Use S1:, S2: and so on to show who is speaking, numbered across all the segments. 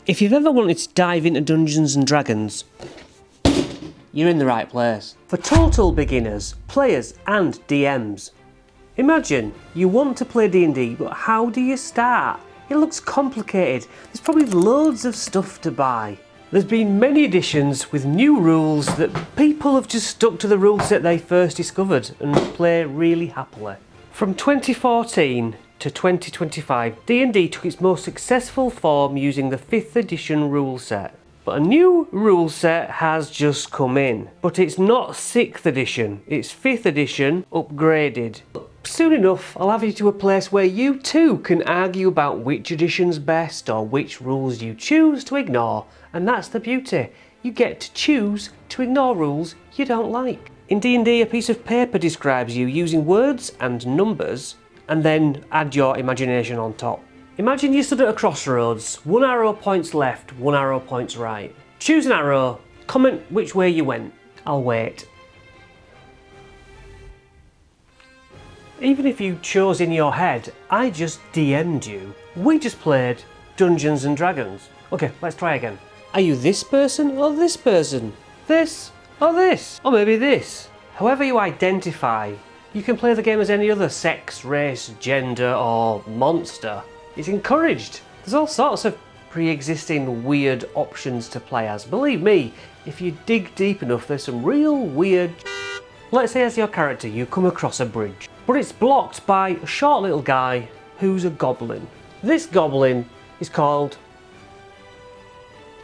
S1: If you've ever wanted to dive into Dungeons and Dragons, you're in the right place. For total beginners, players and DMs. Imagine you want to play D&D, but how do you start? It looks complicated. There's probably loads of stuff to buy. There's been many editions with new rules that people have just stuck to the rule set they first discovered and play really happily. From 2014 to 2025, D&D took its most successful form using the 5th edition rule set. But a new rule set has just come in. But it's not 6th edition, it's 5th edition upgraded. Soon enough, I'll have you to a place where you too can argue about which edition's best or which rules you choose to ignore. And that's the beauty. You get to choose to ignore rules you don't like. In D&D, a piece of paper describes you using words and numbers, and then add your imagination on top. Imagine you stood at a crossroads, one arrow points left, one arrow points right. Choose an arrow, comment which way you went. I'll wait. Even if you chose in your head, I just DM'd you. We just played Dungeons and Dragons. Okay, let's try again. Are you this person or this person? This or this? Or maybe this? However you identify, you can play the game as any other sex, race, gender or monster. It's encouraged. There's all sorts of pre-existing weird options to play as. Believe me, if you dig deep enough, there's some real weird. Let's say as your character you come across a bridge, but it's blocked by a short little guy who's a goblin. This goblin is called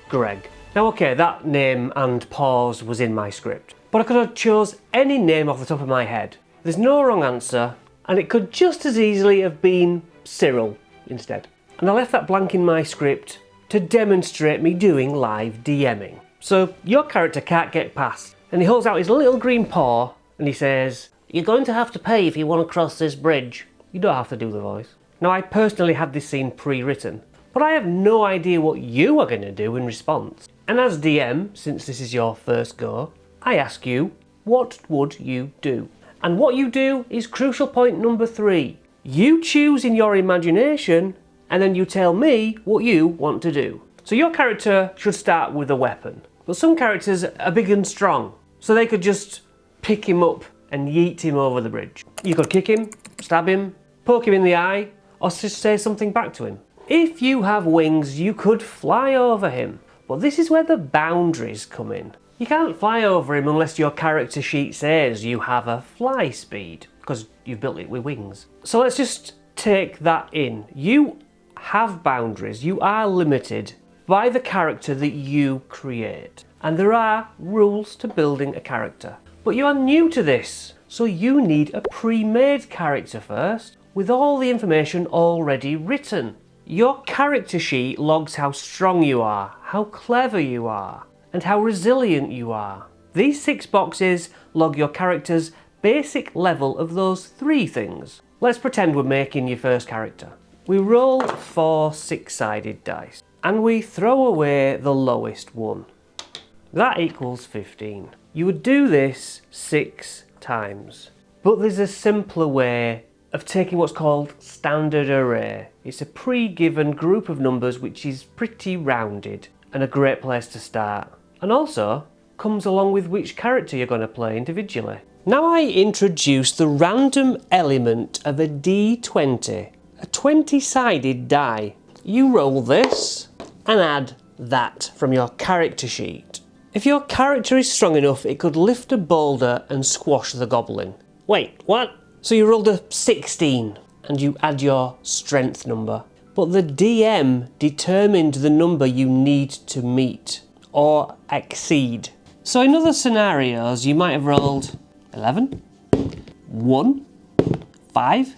S1: Greg. Now okay, that name and pause was in my script, but I could have chose any name off the top of my head. There's no wrong answer, and it could just as easily have been Cyril instead. And I left that blank in my script to demonstrate me doing live DMing. So your character can't get past, and he holds out his little green paw and he says, "You're going to have to pay if you want to cross this bridge." You don't have to do the voice. Now I personally had this scene pre-written, but I have no idea what you are going to do in response. And as DM, since this is your first go, I ask you, what would you do? And what you do is crucial point number 3. You choose in your imagination, and then you tell me what you want to do. So your character should start with a weapon, but some characters are big and strong, so they could just pick him up and yeet him over the bridge. You could kick him, stab him, poke him in the eye, or just say something back to him. If you have wings, you could fly over him, but this is where the boundaries come in. You can't fly over him unless your character sheet says you have a fly speed, because you've built it with wings. So let's just take that in. You have boundaries. You are limited by the character that you create. And there are rules to building a character. But you are new to this, so you need a pre-made character first, with all the information already written. Your character sheet logs how strong you are, how clever you are, and how resilient you are. These 6 boxes log your character's basic level of those 3 things. Let's pretend we're making your first character. We roll 4 6-sided dice, and we throw away the lowest one. That equals 15. You would do this 6 times. But there's a simpler way of taking what's called standard array. It's a pre-given group of numbers which is pretty rounded and a great place to start. And also comes along with which character you're going to play individually. Now I introduce the random element of a D20, a 20-sided die. You roll this and add that from your character sheet. If your character is strong enough, it could lift a boulder and squash the goblin. Wait, what? So you rolled a 16 and you add your strength number. But the DM determined the number you need to meet or exceed. So in other scenarios, you might have rolled 11, 1, 5,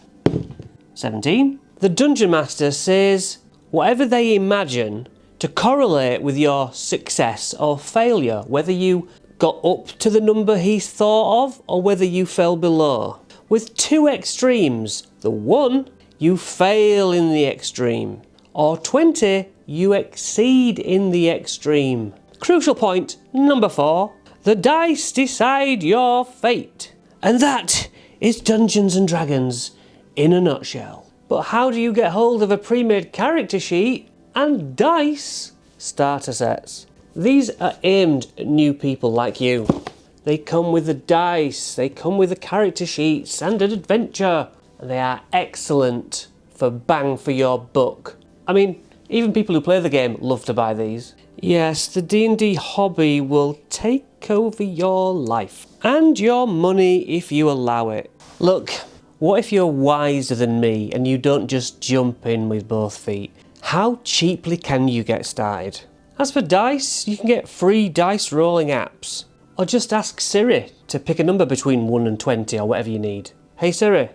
S1: 17. The Dungeon Master says whatever they imagine to correlate with your success or failure, whether you got up to the number he's thought of or whether you fell below. With 2 extremes, the 1, you fail in the extreme, or 20, you exceed in the extreme. Crucial point number 4, the dice decide your fate. And that is Dungeons and Dragons in a nutshell. But how do you get hold of a pre-made character sheet and dice starter sets. These are aimed at new people like you. They come with the dice, they come with the character sheets and an adventure, and they are excellent for bang for your buck. I mean, even people who play the game love to buy these. Yes, the D&D hobby will take over your life and your money if you allow it. Look, what if you're wiser than me and you don't just jump in with both feet? How cheaply can you get started? As for dice, you can get free dice rolling apps. Or just ask Siri to pick a number between 1 and 20 or whatever you need. Hey Siri.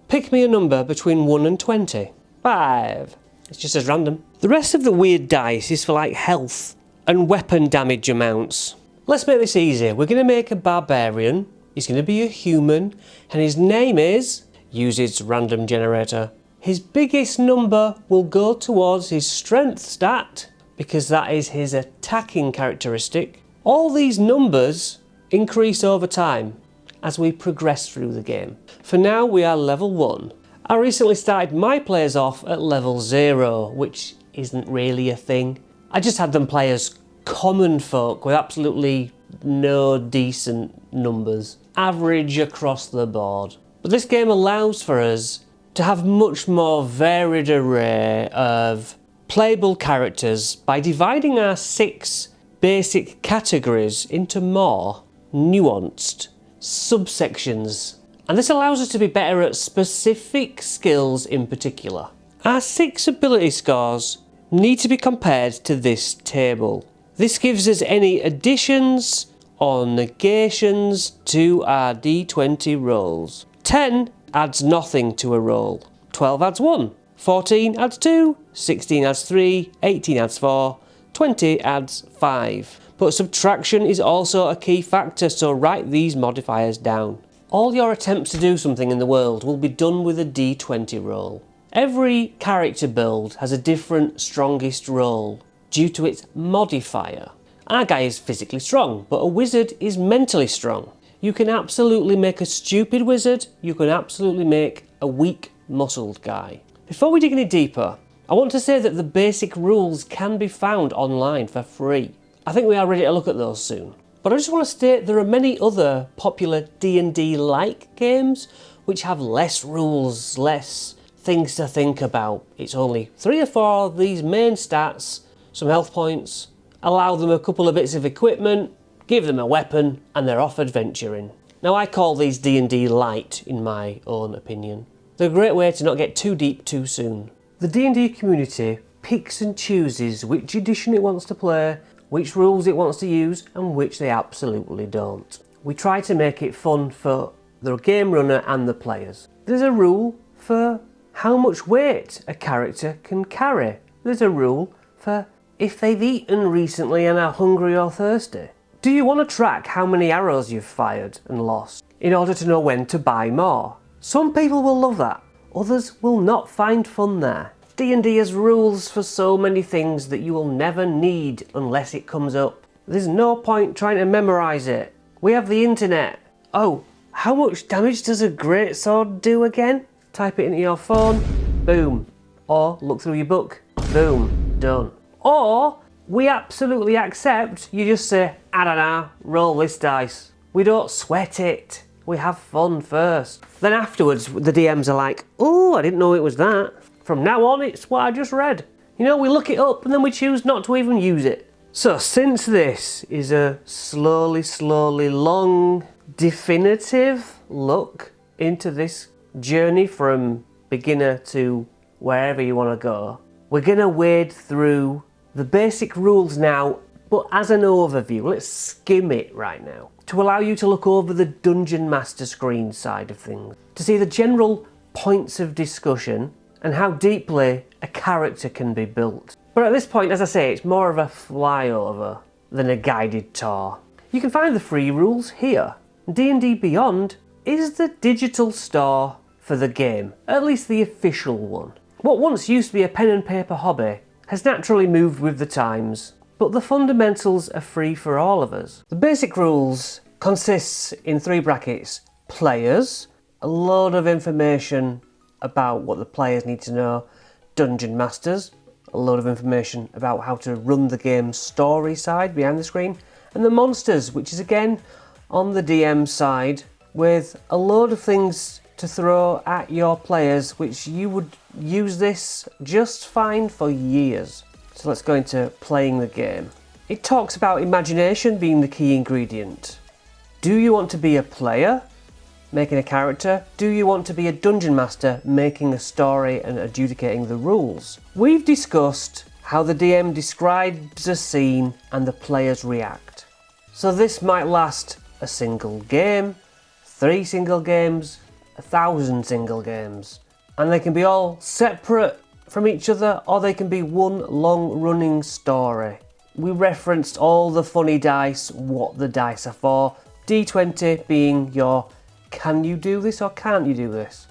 S1: Pick me a number between 1 and 20. 5. It's just as random. The rest of the weird dice is for like health and weapon damage amounts. Let's make this easy. We're going to make a barbarian. He's going to be a human. And his name is... use its random generator. His biggest number will go towards his strength stat, because that is his attacking characteristic. All these numbers increase over time as we progress through the game. For now we are level 1. I recently started my players off at level 0, which isn't really a thing. I just had them play as common folk with absolutely no decent numbers. Average across the board. But this game allows for us to have much more varied array of playable characters by dividing our 6 basic categories into more nuanced subsections. And this allows us to be better at specific skills in particular. Our 6 ability scores need to be compared to this table. This gives us any additions or negations to our d20 rolls. 10 adds nothing to a roll. 12 adds 1. 14 adds 2. 16 adds 3. 18 adds 4. 20 adds 5. But subtraction is also a key factor, so write these modifiers down. All your attempts to do something in the world will be done with a d20 roll. Every character build has a different strongest roll due to its modifier. Our guy is physically strong, but a wizard is mentally strong. You can absolutely make a stupid wizard, you can absolutely make a weak muscled guy. Before we dig any deeper, I want to say that the basic rules can be found online for free. I think we are ready to look at those soon. But I just want to state there are many other popular D&D-like games which have less rules, less things to think about. It's only 3 or 4 of these main stats, some health points, allow them a couple of bits of equipment, give them a weapon, and they're off adventuring. Now I call these D&D light in my own opinion. They're a great way to not get too deep too soon. The D&D community picks and chooses which edition it wants to play, which rules it wants to use, and which they absolutely don't. We try to make it fun for the game runner and the players. There's a rule for how much weight a character can carry. There's a rule for if they've eaten recently and are hungry or thirsty. Do you want to track how many arrows you've fired and lost in order to know when to buy more? Some people will love that, others will not find fun there. D&D has rules for so many things that you will never need unless it comes up. There's no point trying to memorise it. We have the internet. Oh, how much damage does a greatsword do again? Type it into your phone, boom. Or look through your book, boom, done. Or we absolutely accept you just say, I don't know, roll this dice. We don't sweat it. We have fun first. Then afterwards, the DMs are like, oh, I didn't know it was that. From now on, it's what I just read. You know, we look it up and then we choose not to even use it. So since this is a slowly, long, definitive look into this journey from beginner to wherever you want to go, we're going to wade through the basic rules now, but as an overview. Let's skim it right now to allow you to look over the Dungeon Master screen side of things, to see the general points of discussion and how deeply a character can be built. But at this point, as I say, it's more of a flyover than a guided tour. You can find the free rules here. D&D Beyond is the digital store for the game, at least the official one. What once used to be a pen and paper hobby has naturally moved with the times, but the fundamentals are free for all of us. The basic rules consists in 3 brackets, players, a load of information about what the players need to know, dungeon masters, a load of information about how to run the game's story side behind the screen, and the monsters, which is again on the DM side, with a load of things to throw at your players, which you would use this just fine for years. So let's go into playing the game. It talks about imagination being the key ingredient. Do you want to be a player, making a character? Do you want to be a dungeon master, making a story and adjudicating the rules? We've discussed how the DM describes a scene and the players react. So this might last a single game, 3 single games, 1,000 single games. And they can be all separate from each other, or they can be one long running story. We referenced all the funny dice, what the dice are for, D20 being your can you do this or can't you do this.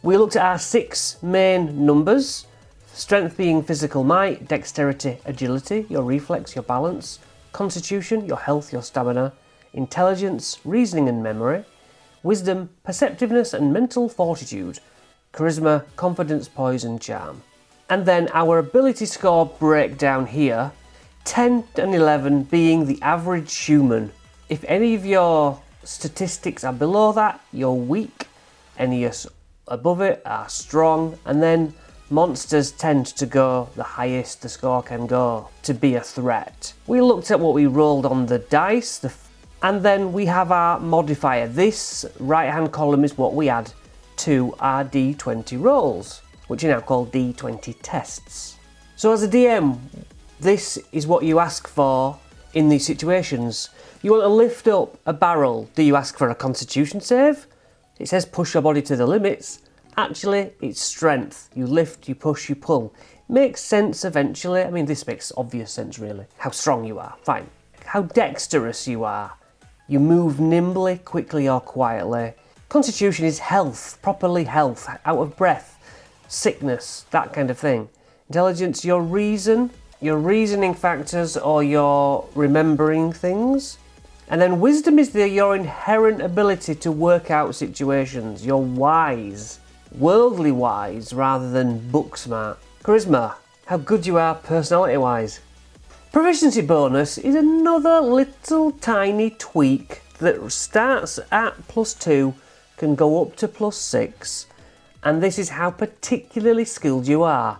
S1: We looked at our 6 main numbers, strength being physical might, dexterity, agility, your reflex, your balance, constitution, your health, your stamina, intelligence, reasoning and memory, wisdom, perceptiveness and mental fortitude, charisma, confidence, poise and charm. And then our ability score breakdown here, 10 and 11 being the average human. If any of your statistics are below that, you're weak. Any are above it are strong. And then monsters tend to go the highest the score can go to be a threat. We looked at what we rolled on the dice, and then we have our modifier. This right hand column is what we add to our D20 rolls, which are now called D20 tests. So as a DM, this is what you ask for in these situations. You want to lift up a barrel. Do you ask for a constitution save? It says push your body to the limits. Actually, it's strength. You lift, you push, you pull. Makes sense eventually. I mean, this makes obvious sense really. How strong you are, fine. How dexterous you are. You move nimbly, quickly or quietly. Constitution is health, properly health, out of breath, sickness, that kind of thing. Intelligence, your reasoning factors or your remembering things. And then wisdom is your inherent ability to work out situations. You're wise, worldly wise rather than book smart. Charisma, how good you are personality wise. Proficiency bonus is another little tiny tweak that starts at +2, can go up to +6, and this is how particularly skilled you are.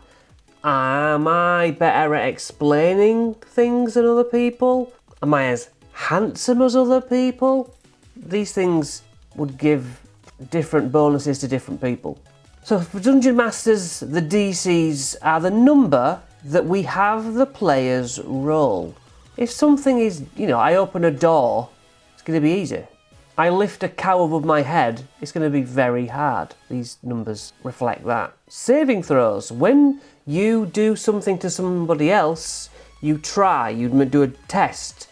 S1: Am I better at explaining things than other people? Am I as handsome as other people? These things would give different bonuses to different people. So for Dungeon Masters, the DCs are the number that we have the players roll. If something is, I open a door, it's going to be easy. I lift a cow above my head, it's going to be very hard. These numbers reflect that. Saving throws. When you do something to somebody else, you do a test.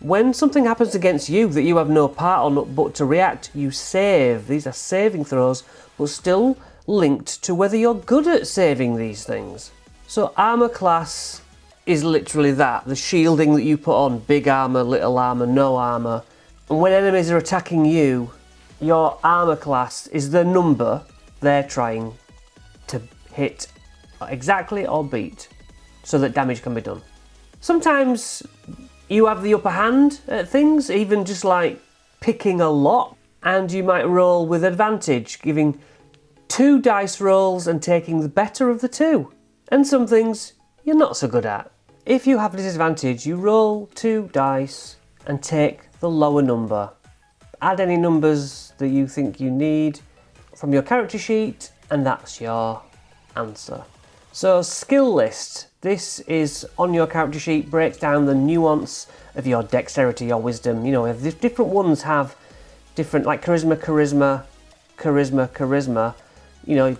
S1: When something happens against you that you have no part on but to react, you save. These are saving throws, but still linked to whether you're good at saving these things. So armour class is literally that, the shielding that you put on, big armour, little armour, no armour. And when enemies are attacking you, your armour class is the number they're trying to hit exactly or beat so that damage can be done. Sometimes you have the upper hand at things, even just like picking a lot, and you might roll with advantage, giving 2 dice rolls and taking the better of the 2. And some things you're not so good at. If you have a disadvantage, you roll 2 dice and take the lower number. Add any numbers that you think you need from your character sheet, and that's your answer. So skill list. This is on your character sheet, breaks down the nuance of your dexterity, your wisdom. Different ones have different, like charisma,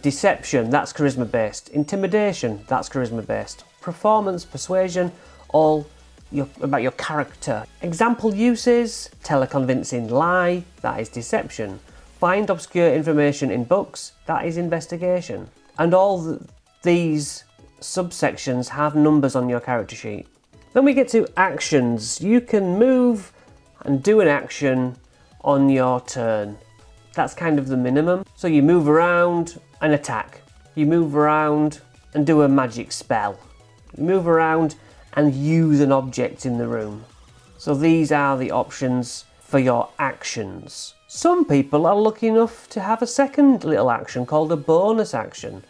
S1: deception, that's charisma based. Intimidation, that's charisma based. Performance, persuasion, all about your character. Example uses, tell a convincing lie, that is deception. Find obscure information in books, that is investigation. And all these subsections have numbers on your character sheet. Then we get to actions. You can move and do an action on your turn. That's kind of the minimum. So you move around and attack. You move around and do a magic spell. You move around and use an object in the room. So these are the options for your actions. Some people are lucky enough to have a second little action called a bonus action,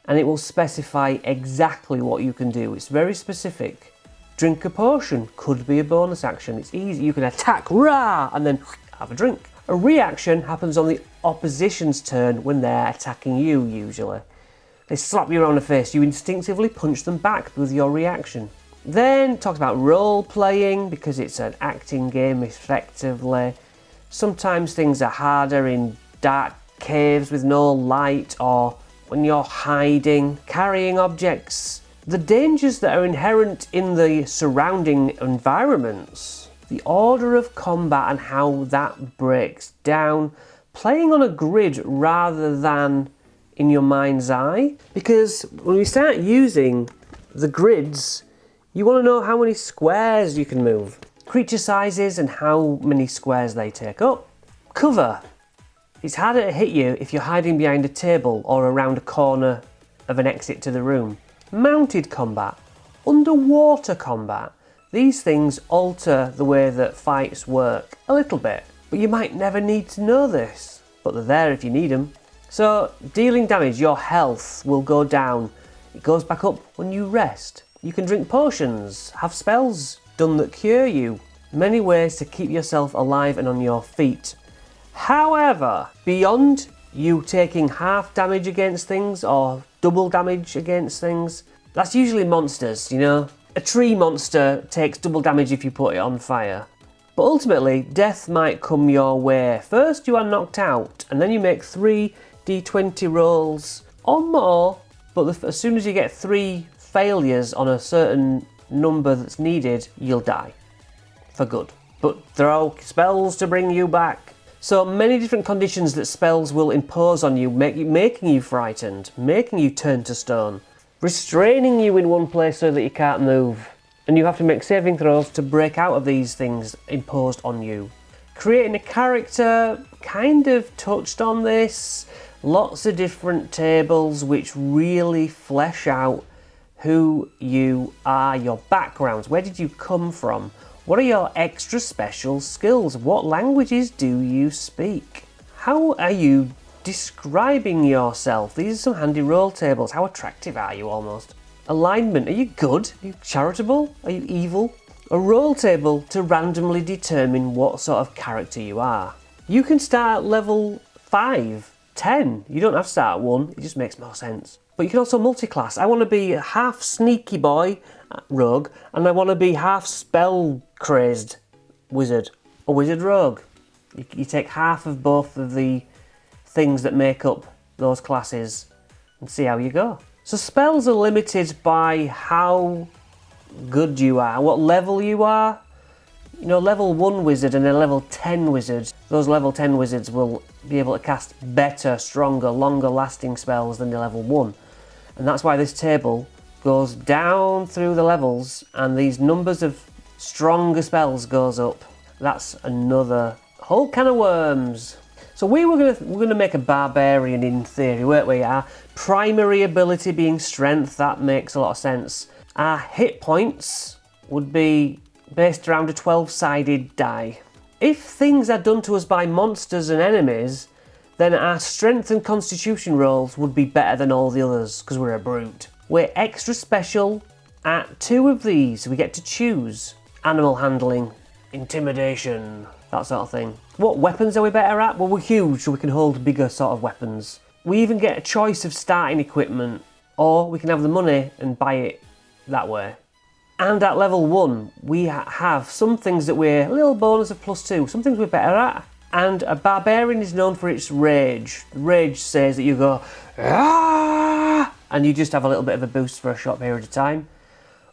S1: and it will specify exactly what you can do. It's very specific. Drink a potion could be a bonus action. It's easy. You can attack, rah, and then have a drink. A reaction happens on the opposition's turn when they're attacking you, usually. They slap you around the face. You instinctively punch them back with your reaction. Then talks about role playing because it's an acting game effectively. Sometimes things are harder in dark caves with no light, or when you're hiding, carrying objects. The dangers that are inherent in the surrounding environments. The order of combat and how that breaks down. Playing on a grid rather than in your mind's eye. Because when we start using the grids, you want to know how many squares you can move. Creature sizes and how many squares they take up. Cover. It's harder to hit you if you're hiding behind a table or around a corner of an exit to the room. Mounted combat. Underwater combat. These things alter the way that fights work a little bit. But you might never need to know this. But they're there if you need them. So, dealing damage, your health will go down. It goes back up when you rest. You can drink potions, have spells done that cure you. Many ways to keep yourself alive and on your feet. However, beyond you taking half damage against things or double damage against things, that's usually monsters, you know? A tree monster takes double damage if you put it on fire. But ultimately, death might come your way. First you are knocked out, and then you make 3 d20 rolls or more, but as soon as you get 3 failures on a certain number that's needed, you'll die. For good. But throw spells to bring you back. So many different conditions that spells will impose on you, making you frightened, making you turn to stone, restraining you in one place so that you can't move. And you have to make saving throws to break out of these things imposed on you. Creating a character, kind of touched on this. Lots of different tables which really flesh out who you are, your backgrounds, where did you come from, what are your extra special skills, what languages do you speak, how are you describing yourself. These are some handy roll tables. How attractive are you almost? Alignment, are you good, are you charitable, are you evil? A roll table to randomly determine what sort of character you are. You can start at level 5, 10, you don't have to start at 1, it just makes more sense. But you can also multi-class. I want to be half sneaky boy, rogue, and I want to be half spell crazed wizard, or wizard rogue. You take half of both of the things that make up those classes and see how you go. So spells are limited by how good you are, what level you are. You know, level 1 wizard and a level 10 wizard, those level 10 wizards will be able to cast better, stronger, longer lasting spells than the level 1. And that's why this table goes down through the levels and these numbers of stronger spells goes up. That's another whole can of worms. So we're gonna make a barbarian in theory, weren't we? Our primary ability being strength, that makes a lot of sense. Our hit points would be based around a 12-sided die. If things are done to us by monsters and enemies, then our strength and constitution rolls would be better than all the others because we're a brute. We're extra special at 2 of these. We get to choose animal handling, intimidation, that sort of thing. What weapons are we better at? Well, we're huge, so we can hold bigger sort of weapons. We even get a choice of starting equipment, or we can have the money and buy it that way. And at level 1, we have some things that we're a little bonus of +2, some things we're better at. And a barbarian is known for its rage. Rage says that you go, "Ah!" and you just have a little bit of a boost for a short period of time.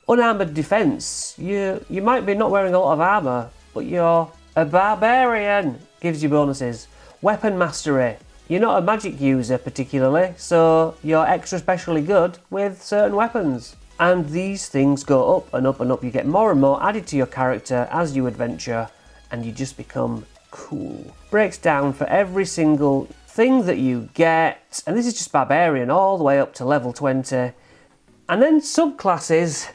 S1: Unarmoured defence, you might be not wearing a lot of armour, but you're a barbarian, gives you bonuses. Weapon mastery, you're not a magic user particularly, so you're extra specially good with certain weapons. And these things go up and up and up. You get more and more added to your character as you adventure, and you just become cool. Breaks down for every single thing that you get, and this is just barbarian all the way up to level 20. And then subclasses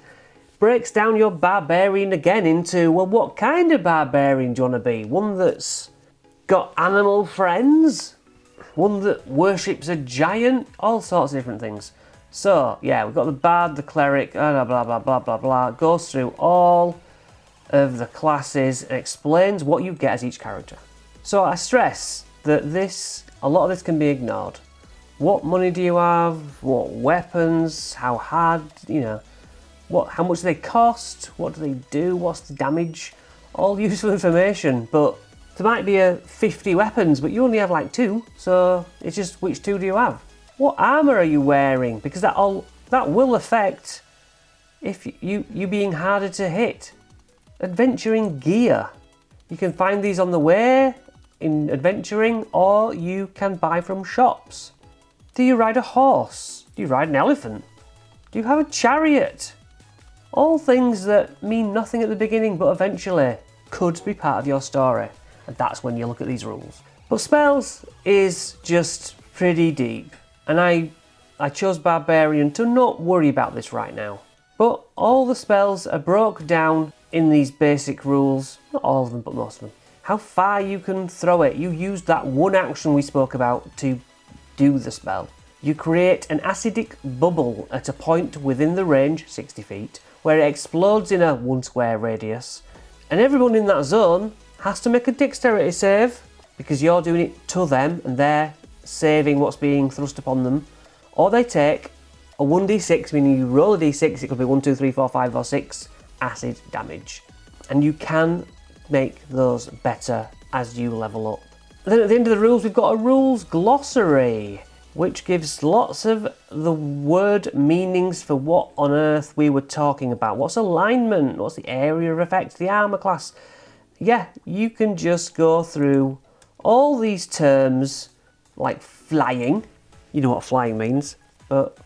S1: breaks down your barbarian again into, well, what kind of barbarian do you want to be? One that's got animal friends? One that worships a giant? All sorts of different things. So, yeah, we've got the bard, the cleric, blah, blah, blah, blah, blah, blah. Goes through all of the classes and explains what you get as each character. So I stress that a lot of this can be ignored. What money do you have? What weapons? How hard? How much do they cost? What do they do? What's the damage? All useful information, but there might be 50 weapons, but you only have like 2, so it's just which 2 do you have? What armour are you wearing? Because that will affect if you being harder to hit. Adventuring gear. You can find these on the way in adventuring, or you can buy from shops. Do you ride a horse? Do you ride an elephant? Do you have a chariot? All things that mean nothing at the beginning, but eventually could be part of your story. And that's when you look at these rules. But spells is just pretty deep. And I chose Barbarian to not worry about this right now. But all the spells are broke down in these basic rules. Not all of them, but most of them. How far you can throw it. You use that one action we spoke about to do the spell. You create an acidic bubble at a point within the range, 60 feet, where it explodes in a 1 square radius. And everyone in that zone has to make a dexterity save, because you're doing it to them and they're saving what's being thrust upon them. Or they take a 1d6, meaning you roll a d6, it could be 1, 2, 3, 4, 5 or 6 acid damage. And you can make those better as you level up. Then at the end of the rules, we've got a rules glossary, which gives lots of the word meanings for what on earth we were talking about. What's alignment? What's the area of effect? The armour class? Yeah, you can just go through all these terms, like flying. You know what flying means, but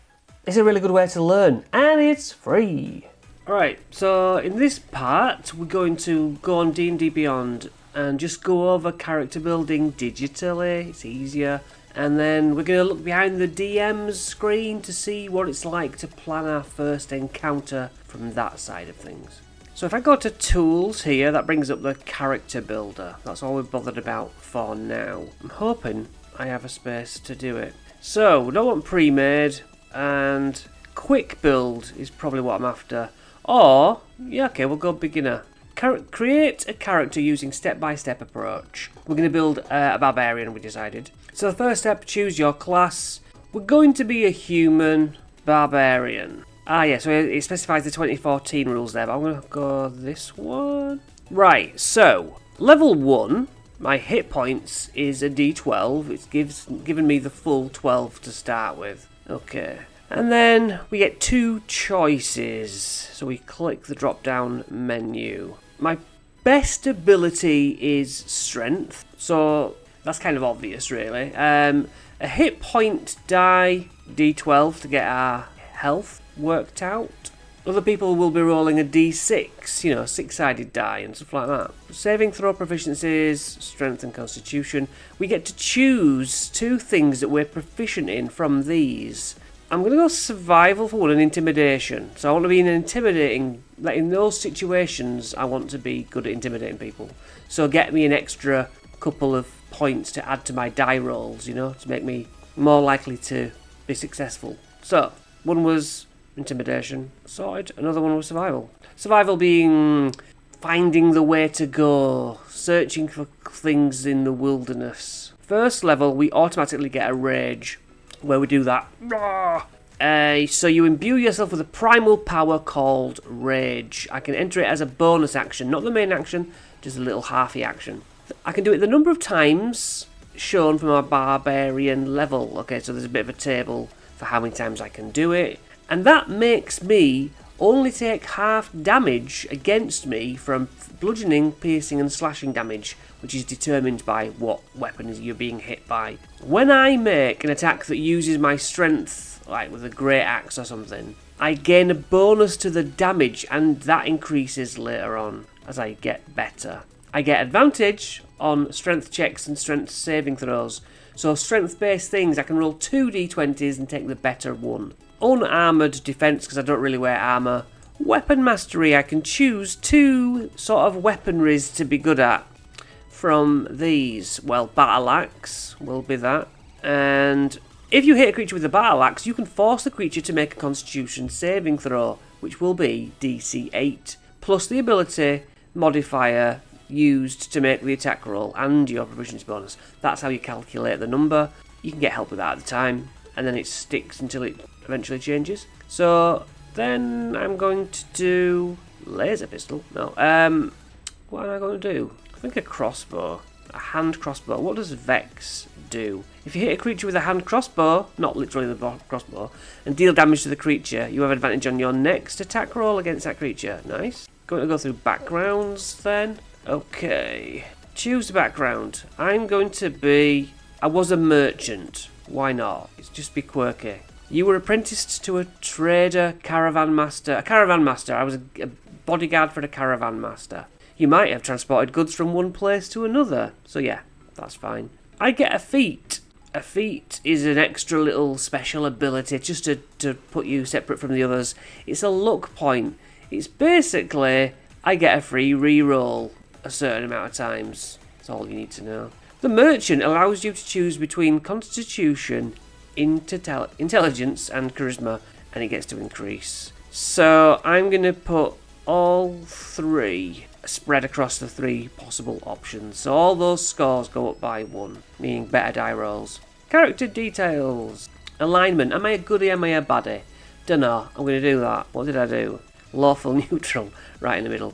S1: it's a really good way to learn, and it's free. Alright, so in this part, we're going to go on D&D Beyond and just go over character building digitally. It's easier. And then we're going to look behind the DM's screen to see what it's like to plan our first encounter from that side of things. So if I go to Tools here, that brings up the Character Builder. That's all we've bothered about for now. I'm hoping I have a space to do it. So, we don't want pre-made, and quick build is probably what I'm after. Or, yeah, okay, we'll go beginner. Create a character using step-by-step approach. We're going to build a barbarian, we decided. So the first step, choose your class. We're going to be a human barbarian. Ah, yeah, so it specifies the 2014 rules there, but I'm going to go this one. Right, so, level 1, my hit points is a d12. It's given me the full 12 to start with. Okay. And then we get 2 choices. So we click the drop-down menu. My best ability is strength, so that's kind of obvious, really. A hit point die, d12 to get our health worked out. Other people will be rolling a d6, 6-sided die and stuff like that. Saving throw proficiencies, strength and constitution. We get to choose 2 things that we're proficient in from these. I'm going to go survival for one and intimidation. So I want to be in those situations I want to be good at intimidating people. So get me an extra couple of points to add to my die rolls, to make me more likely to be successful. So, one was intimidation, sorted. Another one was survival. Survival being finding the way to go, searching for things in the wilderness. First level, we automatically get a rage, where we do that. So you imbue yourself with a primal power called Rage. I can enter it as a bonus action, not the main action, just a little halfy action. I can do it the number of times shown from our barbarian level. Okay, so there's a bit of a table for how many times I can do it. And that makes me only take half damage against me from bludgeoning, piercing and slashing damage, which is determined by what weapon you're being hit by. When I make an attack that uses my strength, like with a great axe or something, I gain a bonus to the damage, and that increases later on as I get better. I get advantage on strength checks and strength saving throws. So strength-based things, I can roll 2 d20s and take the better one. unarmoured defence because I don't really wear armour. Weapon mastery, I can choose 2 sort of weaponries to be good at from these. Well, battle axe will be that. And if you hit a creature with a battle axe, you can force the creature to make a constitution saving throw, which will be DC 8, plus the ability modifier used to make the attack roll and your proficiency bonus. That's how you calculate the number. You can get help with that at the time, and then it sticks until it eventually changes. So then I'm going to do laser pistol. No, what am I going to do? I think a crossbow, a hand crossbow. What does Vex do? If you hit a creature with a hand crossbow, not literally the crossbow, and deal damage to the creature, you have advantage on your next attack roll against that creature. Nice. Going to go through backgrounds then. Okay. Choose the background. I'm going to be... I was a merchant. Why not? It's just be quirky. You were apprenticed to a trader, caravan master. A caravan master. I was a bodyguard for the caravan master. You might have transported goods from one place to another. So yeah, that's fine. I get a feat. A feat is an extra little special ability just to put you separate from the others. It's a luck point. It's basically, I get a free reroll a certain amount of times. That's all you need to know. The merchant allows you to choose between constitution, intelligence and charisma, and it gets to increase. So I'm going to put all 3 spread across the 3 possible options. So all those scores go up by 1, meaning better die rolls. Character details. Alignment. Am I a goodie? Am I a baddie? Dunno. I'm going to do that. What did I do? Lawful neutral. Right in the middle.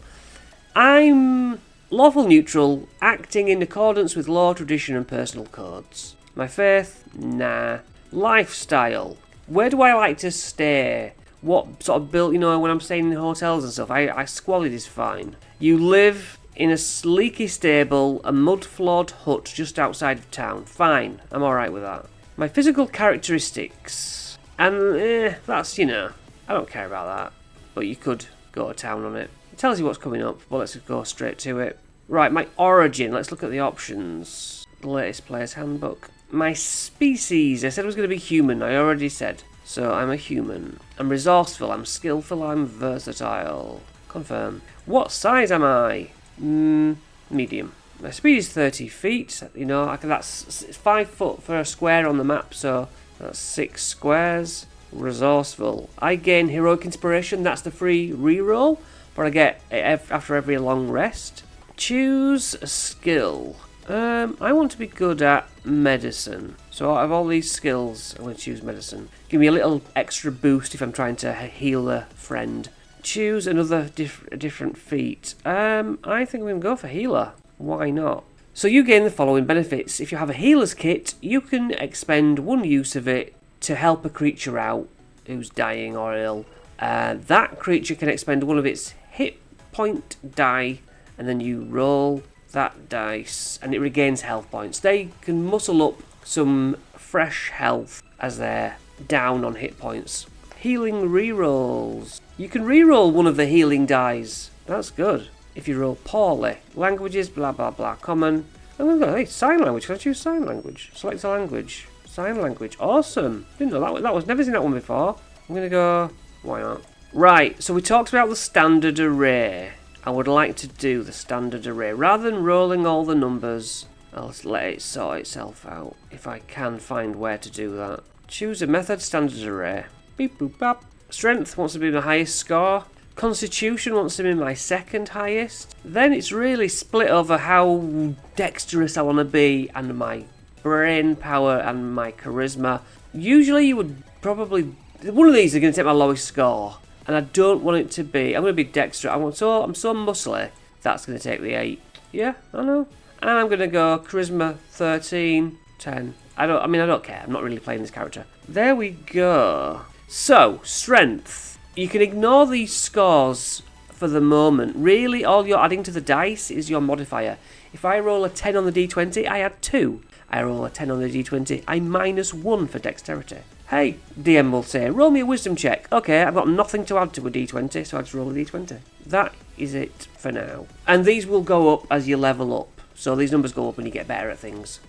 S1: I'm lawful neutral, acting in accordance with law, tradition and personal codes. My faith? Nah. Lifestyle. Where do I like to stay? What sort of build, you know, when I'm staying in hotels and stuff, I squalid is fine. You live in a leaky stable, a mud-floored hut just outside of town. Fine, I'm alright with that. My physical characteristics. And, that's, you know, I don't care about that. But you could go to town on it. It tells you what's coming up, but let's go straight to it. Right, my origin. Let's look at the options. The latest player's handbook. My species. I said I was going to be human. I already said. So I'm a human. I'm resourceful. I'm skillful. I'm versatile. Confirm. What size am I? Medium. My speed is 30 feet. You know, that's 5 foot for a square on the map. So that's 6 squares. Resourceful. I gain heroic inspiration. That's the free reroll. But I get it after every long rest. Choose a skill. I want to be good at medicine. So out of all these skills, I'm going to choose medicine. Give me a little extra boost if I'm trying to heal a friend. Choose another different feat. I think I'm going to go for healer. Why not? So you gain the following benefits. If you have a healer's kit, you can expend 1 use of it to help a creature out who's dying or ill. That creature can expend 1 of its hit point die, and then you roll that dice and it regains health points. They can muscle up some fresh health as they're down on hit points. Healing rerolls. You can reroll 1 of the healing dies. That's good. If you roll poorly. Languages, blah blah blah. Common. Oh, hey, sign language. Can I choose sign language? Select a language. Sign language. Awesome. Didn't know that was never seen that one before. I'm gonna go. Why not? Right. So we talked about the standard array. I would like to do the standard array. Rather than rolling all the numbers, I'll let it sort itself out. If I can find where to do that. Choose a method standard array. Beep boop bap. Strength wants to be my highest score. Constitution wants to be my 2nd highest. Then it's really split over how dexterous I want to be and my brain power and my charisma. Usually you would probably... one of these is going to take my lowest score. And I don't want it to be... I'm going to be dexterous. I'm so muscly. That's going to take the 8. Yeah, I know. And I'm going to go charisma 13, 10. I don't care. I'm not really playing this character. There we go. So, strength. You can ignore these scores for the moment. Really, all you're adding to the dice is your modifier. If I roll a 10 on the d20, I add 2. I roll a 10 on the d20, I minus 1 for dexterity. Hey, DM will say, roll me a wisdom check. Okay, I've got nothing to add to a d20, so I just roll a d20. That is it for now. And these will go up as you level up. So these numbers go up when you get better at things.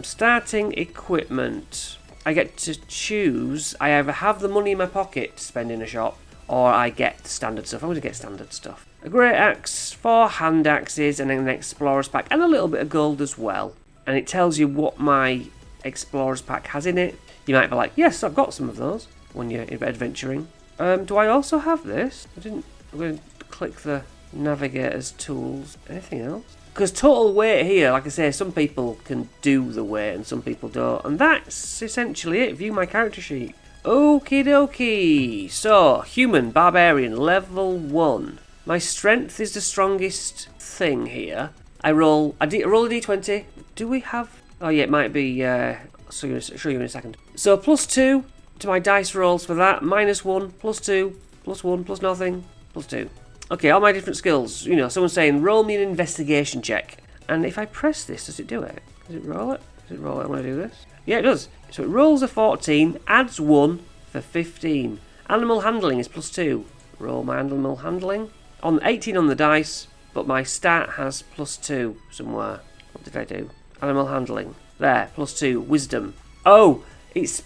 S1: Starting equipment. I get to choose. I either have the money in my pocket to spend in a shop, or I get standard stuff. I'm going to get standard stuff. A great axe, 4 hand axes, and an explorer's pack, and a little bit of gold as well. And it tells you what my explorer's pack has in it. You might be like, yes, I've got some of those when you're adventuring. Do I also have this? I'm going to click the navigator's tools. Anything else? Because total weight here, like I say, some people can do the weight and some people don't. And that's essentially it. View my character sheet. Okie dokie. So, human, barbarian, level 1. My strength is the strongest thing here. I roll a d20. Do we have... Oh yeah, it might be... I'll show you in a second. So, +2 to my dice rolls for that. -1, +2, +1, plus nothing, +2. Okay, all my different skills. You know, someone's saying, roll me an investigation check. And if I press this, does it do it? Does it roll it? Does it roll it when I do this? Yeah, it does. So it rolls a 14, adds 1 for 15. Animal handling is +2. Roll my animal handling. On 18 on the dice, but my stat has +2 somewhere. What did I do? Animal handling. There, +2. Wisdom. Oh, it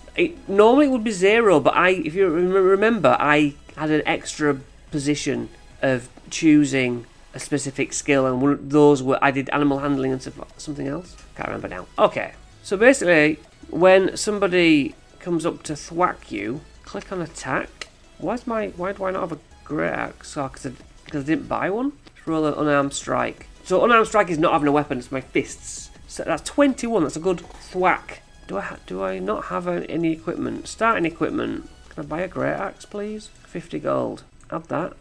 S1: normally would be 0, but if you remember, I had an extra position of choosing a specific skill, and one of those were I did animal handling and something else. Can't remember now. Okay, so basically, when somebody comes up to thwack you, click on attack. Why do I not have a great axe? Oh, because I didn't buy one. Just roll an unarmed strike. So unarmed strike is not having a weapon; it's my fists. So that's 21. That's a good thwack. Do I not have any equipment? Starting equipment. Can I buy a great axe, please? 50 gold. Add that.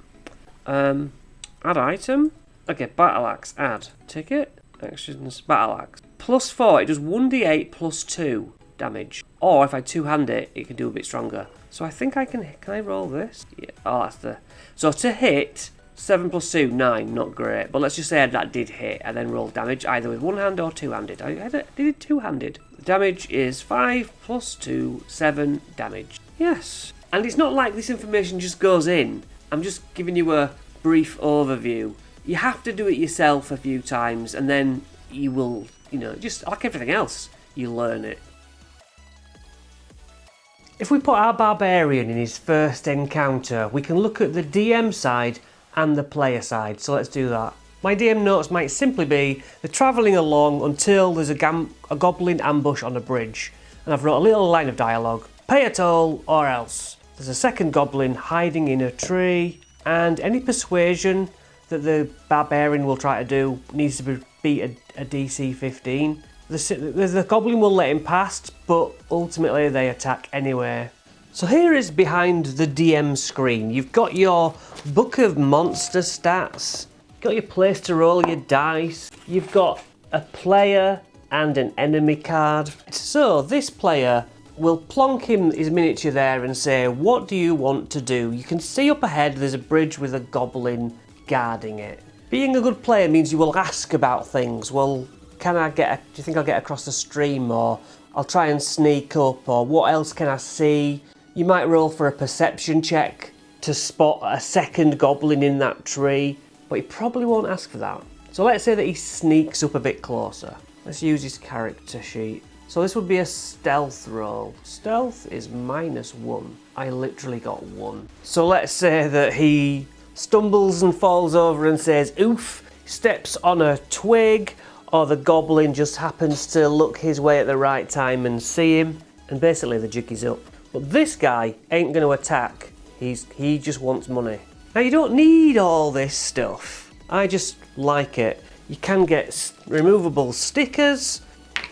S1: Add item. Okay, battle axe. Add ticket. Actions. Battle axe. +4. It does 1d8 +2 damage. Or if I two-hand it, it can do a bit stronger. So I think I can. Can I roll this? Yeah. Oh, that's the. So to hit. 7 + 2, 9, not great. But let's just say that did hit and then roll damage either with one hand or two-handed. I did it two-handed. The damage is 5 + 2, 7 damage. Yes. And it's not like this information just goes in. I'm just giving you a brief overview. You have to do it yourself a few times and then you will, just like everything else, you learn it. If we put our barbarian in his first encounter, we can look at the DM side and the player side, so let's do that. My DM notes might simply be they're travelling along until there's a goblin ambush on a bridge, and I've wrote a little line of dialogue. Pay a toll or else. There's a second goblin hiding in a tree, and any persuasion that the barbarian will try to do needs to beat a DC 15. The goblin will let him past, but ultimately they attack anyway. So here is behind the DM screen. You've got your book of monster stats, you've got your place to roll your dice, you've got a player and an enemy card. So this player will plonk his miniature there and say, what do you want to do? You can see up ahead there's a bridge with a goblin guarding it. Being a good player means you will ask about things. Well, do you think I'll get across the stream, or I'll try and sneak up, or what else can I see? You might roll for a perception check to spot a second goblin in that tree, but he probably won't ask for that. So let's say that he sneaks up a bit closer. Let's use his character sheet. So this would be a stealth roll. Stealth is -1. I literally got 1. So let's say that he stumbles and falls over and says oof, steps on a twig, or the goblin just happens to look his way at the right time and see him, and basically the jig is up. But this guy ain't going to attack, he just wants money. Now you don't need all this stuff, I just like it. You can get removable stickers,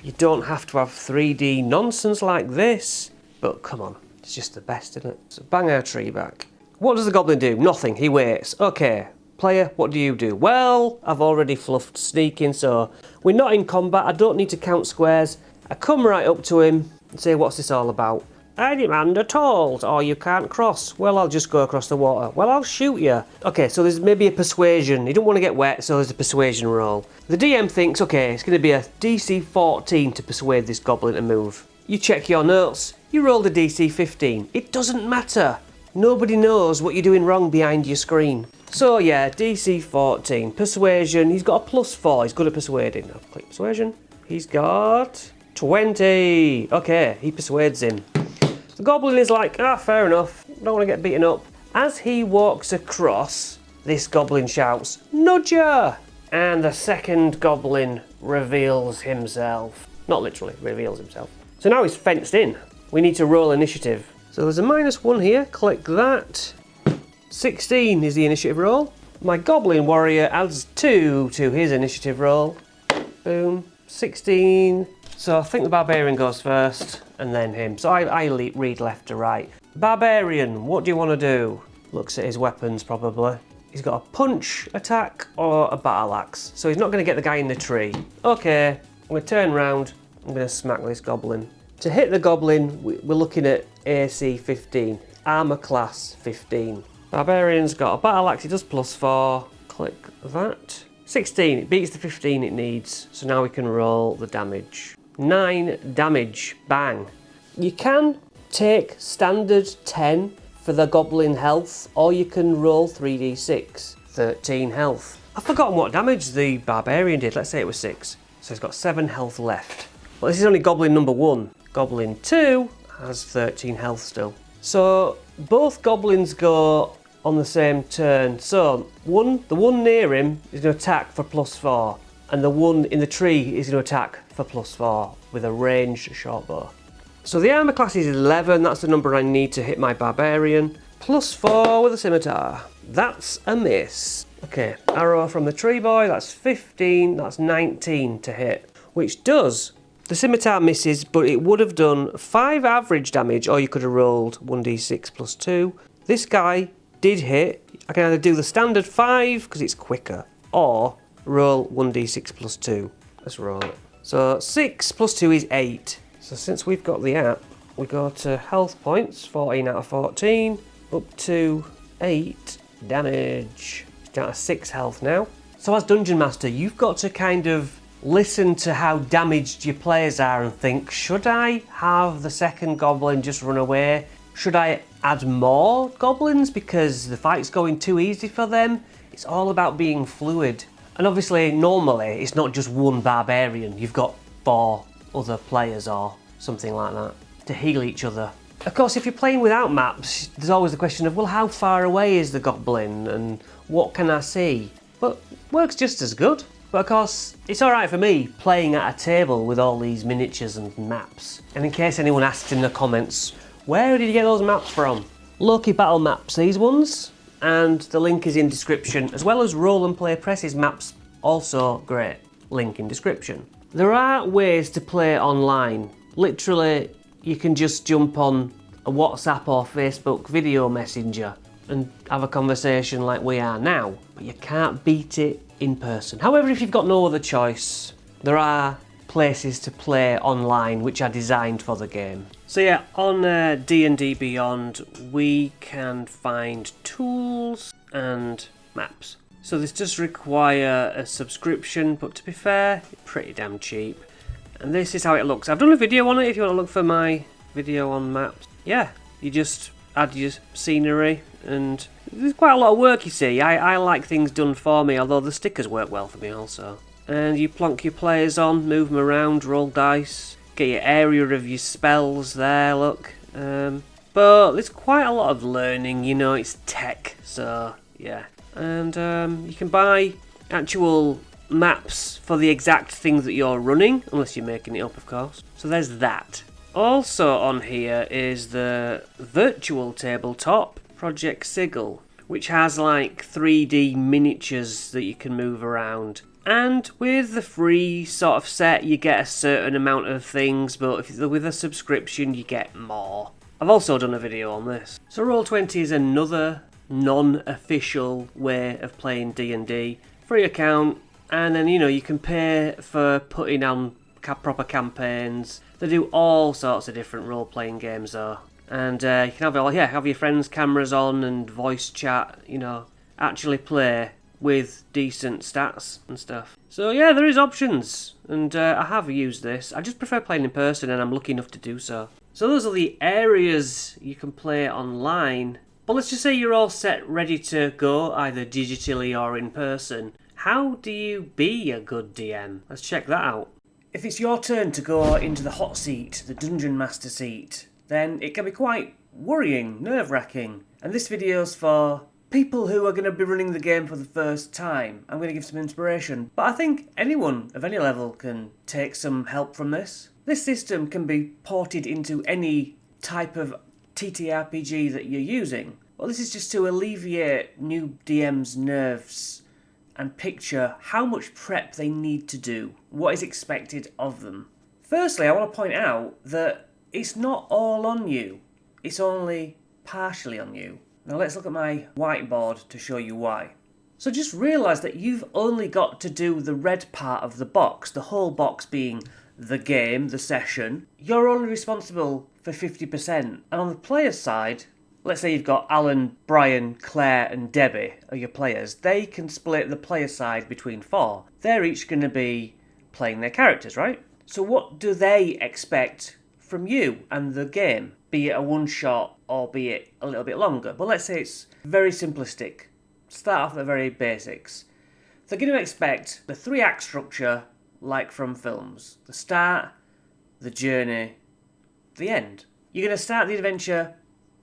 S1: you don't have to have 3D nonsense like this, but come on, it's just the best, isn't it? So bang our tree back. What does the goblin do? Nothing, he waits. Okay, player, what do you do? Well, I've already fluffed sneaking, so we're not in combat, I don't need to count squares. I come right up to him and say, what's this all about? I demand a toll, or you can't cross. Well, I'll just go across the water. Well, I'll shoot you. Okay, so there's maybe a persuasion. You don't want to get wet, so there's a persuasion roll. The DM thinks, okay, it's going to be a DC 14 to persuade this goblin to move. You check your notes. You rolled a DC 15. It doesn't matter. Nobody knows what you're doing wrong behind your screen. So yeah, DC 14. Persuasion. He's got a +4. He's good at persuading. I'll click persuasion. He's got 20! Okay, he persuades him. The goblin is like, fair enough, don't want to get beaten up. As he walks across, this goblin shouts, "Nudger!" And the second goblin reveals himself. Not literally, reveals himself. So now he's fenced in. We need to roll initiative. So there's a -1 here, click that. 16 is the initiative roll. My goblin warrior adds 2 to his initiative roll. Boom, 16. So I think the barbarian goes first, and then him. So I read left to right. Barbarian, what do you want to do? Looks at his weapons probably. He's got a punch attack or a battle axe. So he's not going to get the guy in the tree. Okay, I'm going to turn around. I'm going to smack this goblin. To hit the goblin, we're looking at AC 15. Armour class 15. Barbarian's got a battle axe, he does +4. Click that. 16, it beats the 15 it needs. So now we can roll the damage. 9 damage, bang. You can take standard 10 for the goblin health, or you can roll 3d6, 13 health. I've forgotten what damage the barbarian did, let's say it was 6. So he's got 7 health left. But this is only goblin number 1. Goblin 2 has 13 health still. So both goblins go on the same turn. So the one near him is going to attack for +4, and the one in the tree is going to attack for +4 with a ranged short bow. So the armour class is 11, that's the number I need to hit my barbarian. +4 with a scimitar. That's a miss. Okay, arrow from the tree boy, that's 15, that's 19 to hit. Which does, the scimitar misses, but it would have done 5 average damage, or you could have rolled 1d6 +2. This guy did hit. I can either do the standard 5, because it's quicker, or roll 1d6 +2. Let's roll it. So 6 +2 is 8. So since we've got the app, we go to health points, 14 out of 14, up to 8 damage. Down to 6 health now. So as Dungeon Master, you've got to kind of listen to how damaged your players are and think, should I have the second goblin just run away? Should I add more goblins because the fight's going too easy for them? It's all about being fluid. And obviously, normally, it's not just one barbarian. You've got 4 other players or something like that to heal each other. Of course, if you're playing without maps, there's always the question of, well, how far away is the goblin and what can I see? But works just as good. But of course, it's alright for me playing at a table with all these miniatures and maps. And in case anyone asks in the comments, where did you get those maps from? Loki Battle Maps, these ones. And the link is in description, as well as Roll and Play Press's maps, also great. Link in description. There are ways to play online. Literally, you can just jump on a WhatsApp or Facebook video messenger and have a conversation like we are now, but you can't beat it in person. However, if you've got no other choice, there are places to play online which are designed for the game. So yeah, on D&D Beyond, we can find tools and maps. So this does require a subscription, but to be fair, pretty damn cheap. And this is how it looks. I've done a video on it if you want to look for my video on maps. Yeah, you just add your scenery, and there's quite a lot of work, you see. I like things done for me, although the stickers work well for me also. And you plonk your players on, move them around, roll dice, get your area of your spells there, look. But there's quite a lot of learning, you know, it's tech, so yeah. And you can buy actual maps for the exact things that you're running, unless you're making it up, of course. So there's that. Also on here is the virtual tabletop Project Sigil, which has like 3D miniatures that you can move around. And with the free sort of set, you get a certain amount of things, but with a subscription, you get more. I've also done a video on this. So Roll20 is another non-official way of playing D&D. Free account, and then, you know, you can pay for putting on proper campaigns. They do all sorts of different role-playing games though. And you can have your friends' cameras on and voice chat, you know, actually play with decent stats and stuff. So yeah, there is options, and I have used this. I just prefer playing in person, and I'm lucky enough to do so. So those are the areas you can play online. But let's just say you're all set, ready to go, either digitally or in person. How do you be a good DM? Let's check that out. If it's your turn to go into the hot seat, the Dungeon Master seat, then it can be quite worrying, nerve-wracking. And this video's for people who are going to be running the game for the first time. I'm going to give some inspiration, but I think anyone of any level can take some help from this. This system can be ported into any type of TTRPG that you're using. Well, this is just to alleviate new DMs' nerves and picture how much prep they need to do, what is expected of them. Firstly, I want to point out that it's not all on you, it's only partially on you. Now let's look at my whiteboard to show you why. So just realise that you've only got to do the red part of the box, the whole box being the game, the session. You're only responsible for 50%. And on the player's side, let's say you've got Alan, Brian, Claire and Debbie are your players. They can split the player side between 4. They're each going to be playing their characters, right? So what do they expect from you and the game? Be it a one-shot or be it a little bit longer. But let's say it's very simplistic. Start off at the very basics. They're going to expect the 3-act structure like from films. The start, the journey, the end. You're going to start the adventure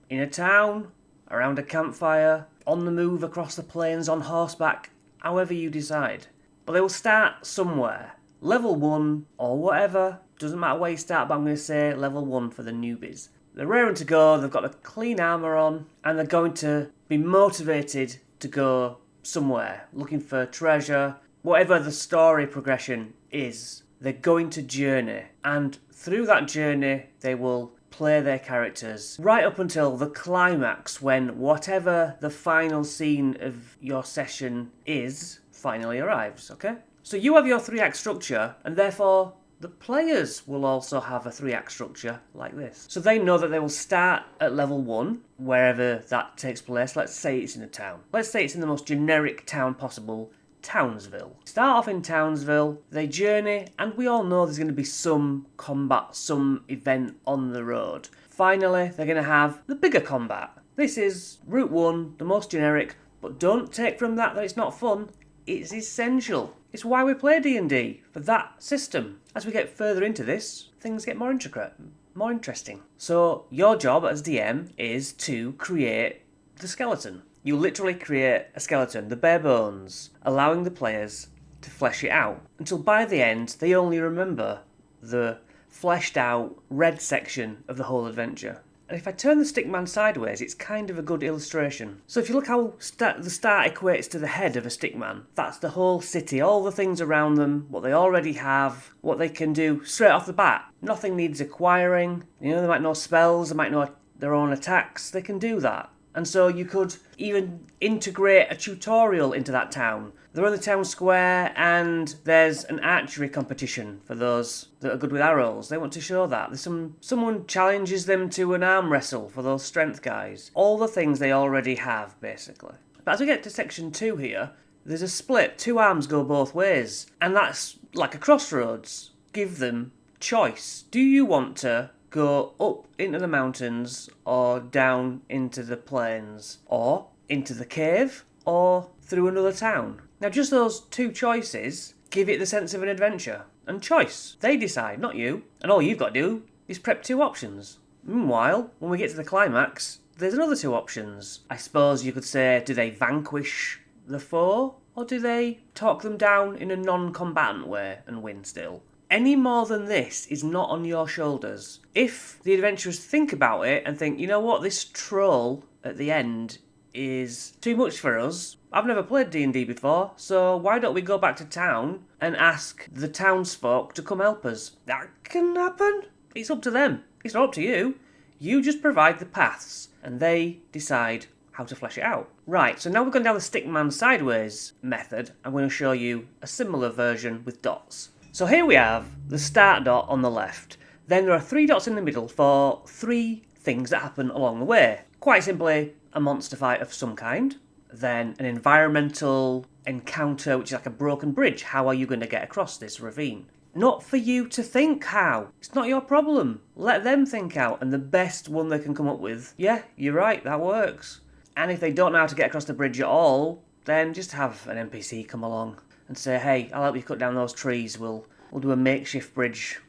S1: in a town, around a campfire, on the move across the plains, on horseback, however you decide. But they will start somewhere. Level 1 or whatever, doesn't matter where you start, but I'm going to say level 1 for the newbies. They're raring to go, they've got the clean armour on, and they're going to be motivated to go somewhere, looking for treasure, whatever the story progression is. They're going to journey, and through that journey they will play their characters right up until the climax, when whatever the final scene of your session is finally arrives, okay? So you have your 3-act structure, and therefore the players will also have a 3-act structure like this. So they know that they will start at level 1, wherever that takes place. Let's say it's in a town. Let's say it's in the most generic town possible, Townsville. Start off in Townsville, they journey, and we all know there's going to be some combat, some event on the road. Finally, they're going to have the bigger combat. This is Route 1, the most generic, but don't take from that it's not fun. It's essential. It's why we play D&D, for that system. As we get further into this, things get more intricate, more interesting. So your job as DM is to create the skeleton. You literally create a skeleton, the bare bones, allowing the players to flesh it out, until by the end they only remember the fleshed out red section of the whole adventure. And if I turn the stickman sideways, it's kind of a good illustration. So if you look how the start equates to the head of a stickman, that's the whole city, all the things around them, what they already have, what they can do straight off the bat. Nothing needs acquiring. You know, they might know spells, they might know their own attacks, they can do that. And so you could even integrate a tutorial into that town. They're on the town square and there's an archery competition for those that are good with arrows. They want to show that. There's someone challenges them to an arm wrestle for those strength guys. All the things they already have, basically. But as we get to section 2 here, there's a split. 2 arms go both ways. And that's like a crossroads. Give them choice. Do you want to go up into the mountains or down into the plains, or into the cave, or through another town? Now just those 2 choices give it the sense of an adventure. And choice. They decide, not you. And all you've got to do is prep 2 options. Meanwhile, when we get to the climax, there's another 2 options. I suppose you could say, do they vanquish the foe, or do they talk them down in a non-combatant way and win still? Any more than this is not on your shoulders. If the adventurers think about it and think, you know what, this troll at the end is too much for us. I've never played D&D before, so why don't we go back to town and ask the townsfolk to come help us? That can happen. It's up to them. It's not up to you. You just provide the paths and they decide how to flesh it out. Right, so now we've gone down the stickman sideways method. I'm going to show you a similar version with dots. So here we have the start dot on the left. Then there are 3 dots in the middle for 3 things that happen along the way. Quite simply, a monster fight of some kind. Then an environmental encounter, which is like a broken bridge. How are you going to get across this ravine? Not for you to think how. It's not your problem. Let them think out, and the best one they can come up with, yeah, you're right, that works. And if they don't know how to get across the bridge at all, then just have an NPC come along and say, hey, I'll help you cut down those trees, we'll do a makeshift bridge,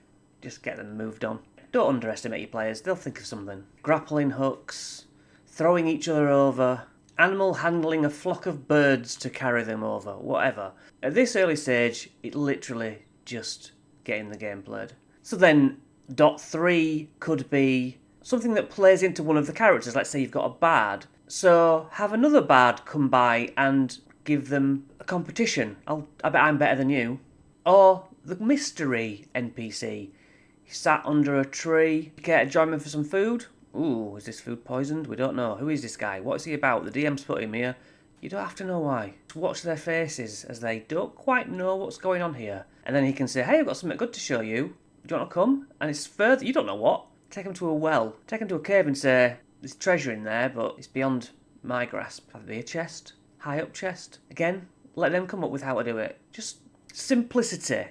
S1: just get them moved on. Don't underestimate your players, they'll think of something. Grappling hooks, throwing each other over, animal handling a flock of birds to carry them over, whatever. At this early stage, it literally just getting the game played. So then, dot 3 could be something that plays into one of the characters. Let's say you've got a bard. So have another bard come by and give them a competition. I bet I'm better than you. Or the mystery NPC. He sat under a tree. You care to join me for some food? Ooh, is this food poisoned? We don't know. Who is this guy? What is he about? The DM's put him here. You don't have to know why. Just watch their faces as they don't quite know what's going on here. And then he can say, hey, I've got something good to show you. Do you want to come? And it's further, you don't know what. Take him to a well. Take him to a cave and say, there's treasure in there, but it's beyond my grasp. Have it be a chest? High up chest? Again, let them come up with how to do it. Just simplicity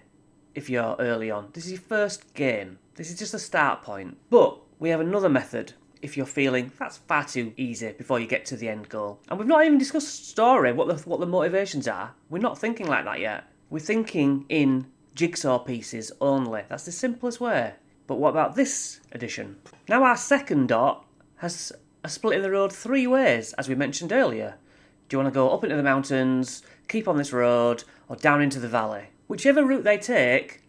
S1: if you're early on. This is your first game. This is just a start point. But we have another method if you're feeling that's far too easy before you get to the end goal. And we've not even discussed story, what the motivations are. We're not thinking like that yet. We're thinking in jigsaw pieces only. That's the simplest way. But what about this edition? Now our second dot has a split in the road 3 ways, as we mentioned earlier. Do you want to go up into the mountains, keep on this road, or down into the valley? Whichever route they take,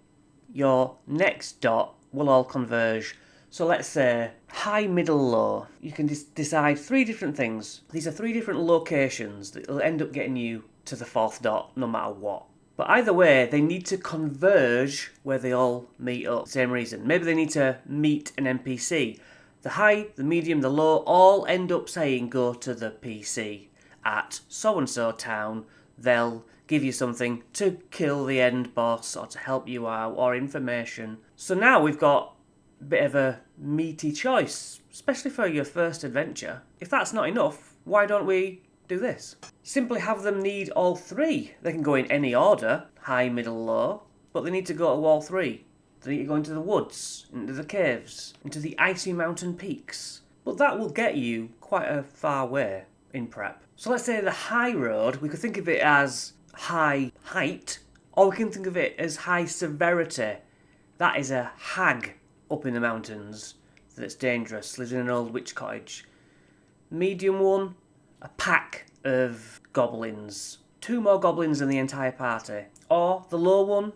S1: your next dot will all converge. So let's say high, middle, low. You can decide 3 different things. These are 3 different locations that will end up getting you to the 4th dot no matter what. But either way, they need to converge where they all meet up. Same reason. Maybe they need to meet an NPC. The high, the medium, the low all end up saying go to the PC at so-and-so town. They'll give you something to kill the end boss or to help you out or information. So now we've got a bit of a meaty choice, especially for your first adventure. If that's not enough, why don't we do this? Simply have them need all 3. They can go in any order, high, middle, low, but they need to go to all 3. They need to go into the woods, into the caves, into the icy mountain peaks. But that will get you quite a far way in prep. So let's say the high road, we could think of it as high height, or we can think of it as high severity. That is a hag up in the mountains that's dangerous, lives in an old witch cottage. Medium one, a pack of goblins. 2 more goblins than the entire party. Or the low one,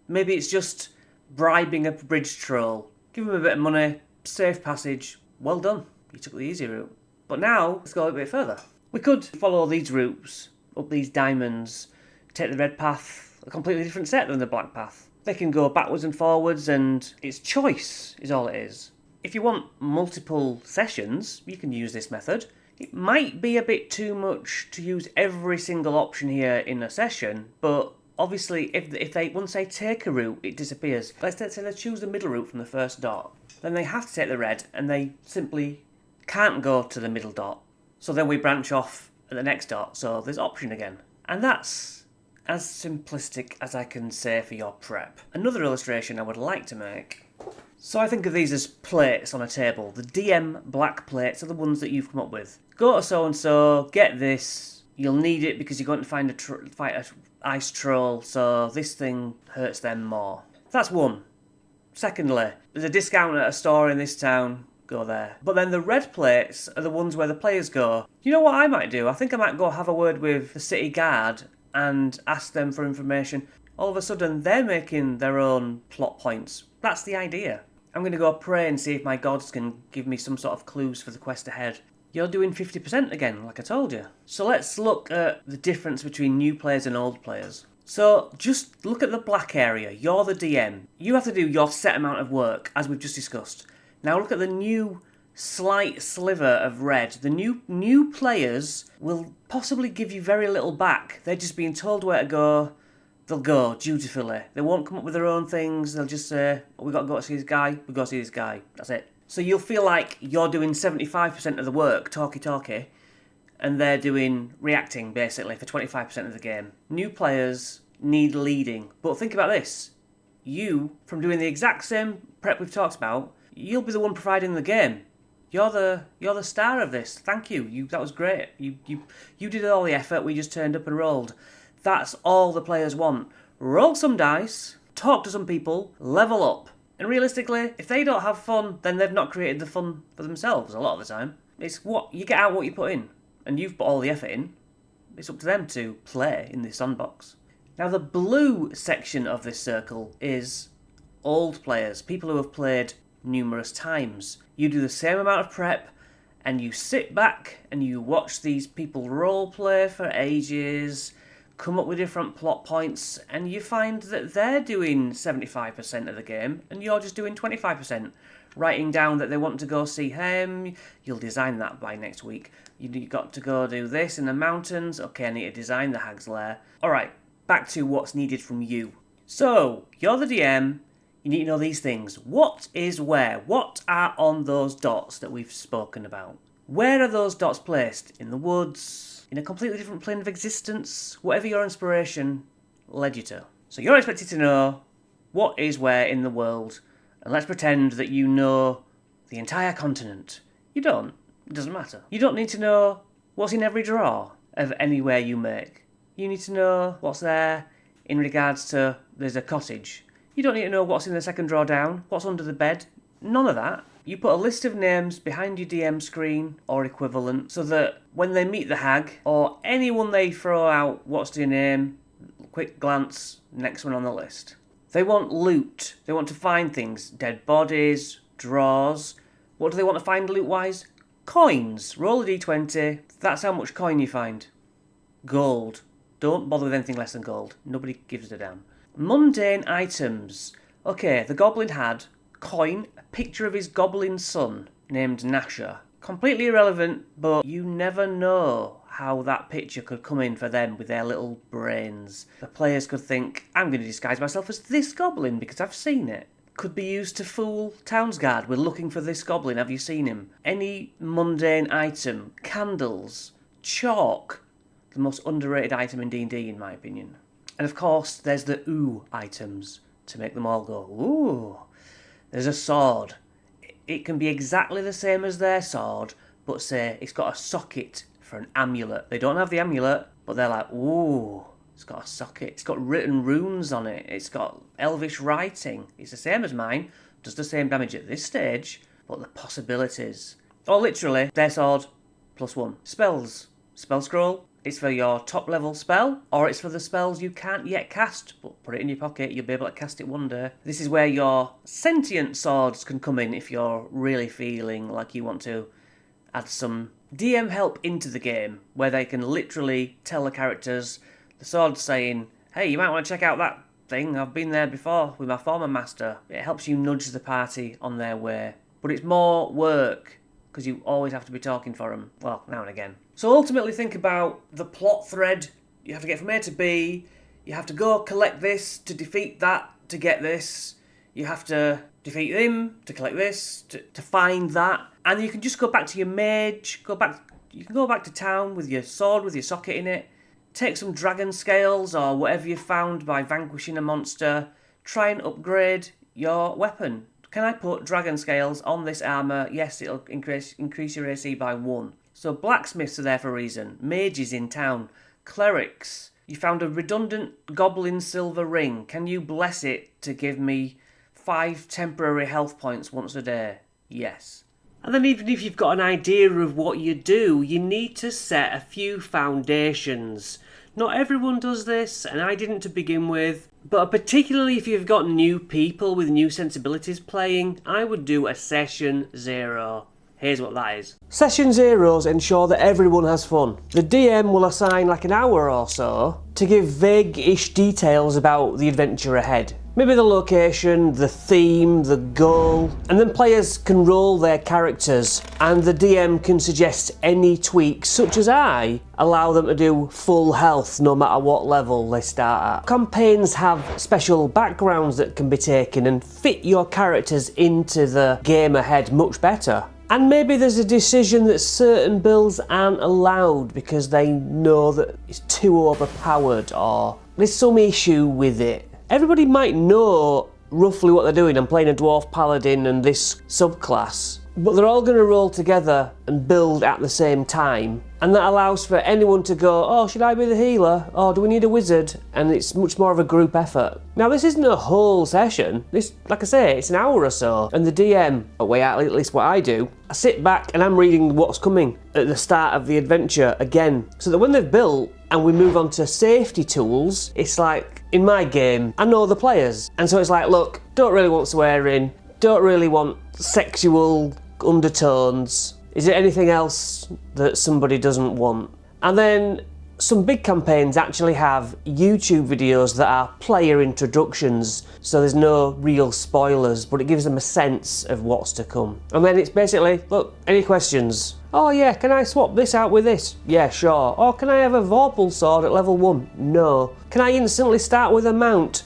S1: maybe it's just bribing a bridge troll. Give him a bit of money, safe passage, well done. You took the easy route. But now, let's go a bit further. We could follow these routes, up these diamonds, take the red path, a completely different set than the black path. They can go backwards and forwards, and it's choice is all it is. If you want multiple sessions, you can use this method. It might be a bit too much to use every single option here in a session, but obviously if they once they take a route, it disappears. Let's say they choose the middle route from the first dot. Then they have to take the red, and they simply can't go to the middle dot. So then we branch off at the next dot, so there's option again. And that's as simplistic as I can say for your prep. Another illustration I would like to make. So I think of these as plates on a table. The DM black plates are the ones that you've come up with. Go to so-and-so, get this. You'll need it because you're going to fight an ice troll, so this thing hurts them more. That's one. Secondly, there's a discount at a store in this town. Go there. But then the red plates are the ones where the players go, you know what I might do? I think I might go have a word with the city guard and ask them for information. All of a sudden, they're making their own plot points. That's the idea. I'm going to go pray and see if my gods can give me some sort of clues for the quest ahead. You're doing 50% again, like I told you. So let's look at the difference between new players and old players. So just look at the black area. You're the DM. You have to do your set amount of work, as we've just discussed. Now look at the new slight sliver of red. The new players will possibly give you very little back. They're just being told where to go. They'll go dutifully. They won't come up with their own things. They'll just say, oh, we got to go see this guy. We go see this guy. That's it. So you'll feel like you're doing 75% of the work, talky, and they're doing reacting, basically, for 25% of the game. New players need leading. But think about this. You, from doing the exact same prep we've talked about, you'll be the one providing the game.
S2: You're the star of this. Thank you. That was great. You did all the effort. We just turned up and rolled. That's all the players want. Roll some dice, talk to some people, level up. And realistically, if they don't have fun, then they've not created the fun for themselves a lot of the time. It's what you get out what you put in, and you've put all the effort in. It's up to them to play in this sandbox. Now the blue section of this circle is old players, people who have played numerous times. You do the same amount of prep, and you sit back and you watch these people role play for ages, come up with different plot points, and you find that they're doing 75% of the game and you're just doing 25%. Writing down that they want to go see him, you'll design that by next week. You got to go do this in the mountains, okay, I need to design the Hag's Lair. Alright, back to what's needed from you. So, you're the DM, you need to know these things. What is where? What are on those dots that we've spoken about? Where are those dots placed? In the woods? In a completely different plane of existence? Whatever your inspiration led you to. So you're expected to know what is where in the world, and let's pretend that you know the entire continent. You don't. It doesn't matter. You don't need to know what's in every drawer of anywhere you make. You need to know what's there in regards to there's a cottage. You don't need to know what's in the second drawer down, what's under the bed. None of that. You put a list of names behind your DM screen or equivalent so that when they meet the hag or anyone they throw out, what's your name, quick glance, next one on the list. They want loot. They want to find things. Dead bodies, drawers. What do they want to find loot-wise? Coins. Roll a d20. That's how much coin you find. Gold. Don't bother with anything less than gold. Nobody gives a damn. Mundane items. Okay, the goblin had coin, a picture of his goblin son named Nasher. Completely irrelevant, but you never know how that picture could come in for them with their little brains. The players could think, I'm going to disguise myself as this goblin because I've seen it. Could be used to fool Townsguard. We're looking for this goblin. Have you seen him? Any mundane item. Candles. Chalk. The most underrated item in D&D, in my opinion. And of course, there's the ooh items to make them all go, ooh. There's a sword. It can be exactly the same as their sword, but say it's got a socket for an amulet. They don't have the amulet, but they're like, ooh, it's got a socket. It's got written runes on it. It's got elvish writing. It's the same as mine. Does the same damage at this stage, but the possibilities. Or literally, their sword +1. Spells. Spell scroll. It's for your top level spell, or it's for the spells you can't yet cast, but put it in your pocket, you'll be able to cast it one day. This is where your sentient swords can come in if you're really feeling like you want to add some DM help into the game, where they can literally tell the characters, the sword's saying, hey, you might want to check out that thing, I've been there before with my former master. It helps you nudge the party on their way. But it's more work, because you always have to be talking for them, well, now and again. So ultimately think about the plot thread. You have to get from A to B. You have to go collect this to defeat that to get this. You have to defeat him to collect this, to find that. And you can just go back to your mage, you can go back to town with your sword with your socket in it. Take some dragon scales or whatever you found by vanquishing a monster. Try and upgrade your weapon. Can I put dragon scales on this armour? Yes, it'll increase your AC by 1. So blacksmiths are there for a reason. Mages in town. Clerics. You found a redundant goblin silver ring. Can you bless it to give me 5 temporary health points once a day? Yes.
S1: And then even if you've got an idea of what you do, you need to set a few foundations. Not everyone does this, and I didn't to begin with, but particularly if you've got new people with new sensibilities playing, I would do a session 0. Here's what that is. Session 0s ensure that everyone has fun. The DM will assign like an hour or so to give vague-ish details about the adventure ahead. Maybe the location, the theme, the goal, and then players can roll their characters and the DM can suggest any tweaks, such as I allow them to do full health no matter what level they start at. Campaigns have special backgrounds that can be taken and fit your characters into the game ahead much better. And maybe there's a decision that certain builds aren't allowed because they know that it's too overpowered or there's some issue with it. Everybody might know roughly what they're doing. I'm playing a Dwarf Paladin and this subclass, but they're all going to roll together and build at the same time, and that allows for anyone to go, oh, should I be the healer? Oh, do we need a wizard? And it's much more of a group effort. Now, this isn't a whole session. This, like I say, it's an hour or so, and the DM, at least what I do, I sit back and I'm reading what's coming at the start of the adventure again, so that when they've built and we move on to safety tools, it's like, in my game, I know the players, and so it's like, look, don't really want swearing, don't really want sexual undertones. Is there anything else that somebody doesn't want? And then some big campaigns actually have YouTube videos that are player introductions, so there's no real spoilers, but it gives them a sense of what's to come. And then it's basically, look, any questions? Oh yeah, can I swap this out with this? Yeah, sure. Or can I have a Vorpal sword at level 1? No. Can I instantly start with a mount?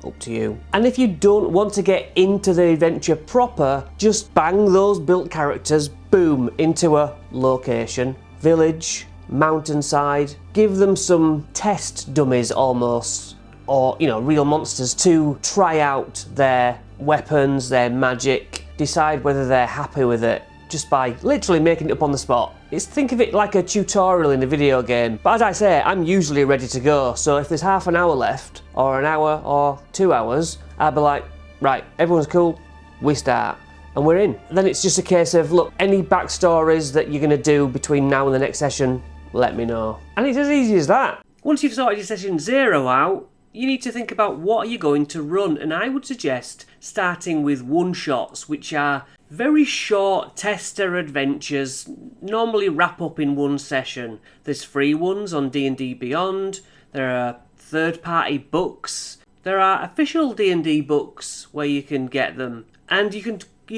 S1: Up to you. And if you don't want to get into the adventure proper, just bang those built characters, boom, into a location, village, mountainside, give them some test dummies almost, or, you know, real monsters to try out their weapons, their magic, decide whether they're happy with it, just by literally making it up on the spot. Think of it like a tutorial in a video game. But as I say, I'm usually ready to go, so if there's half an hour left, or an hour, or 2 hours, I'll be like, right, everyone's cool, we start. And we're in. Then it's just a case of, look, any backstories that you're going to do between now and the next session, let me know. And it's as easy as that.
S2: Once you've sorted your session 0 out, you need to think about what are you going to run, and I would suggest starting with one-shots, which are very short tester adventures, normally wrap up in one session. There's free ones on D&D Beyond, there are third-party books, there are official D&D books where you can get them, and you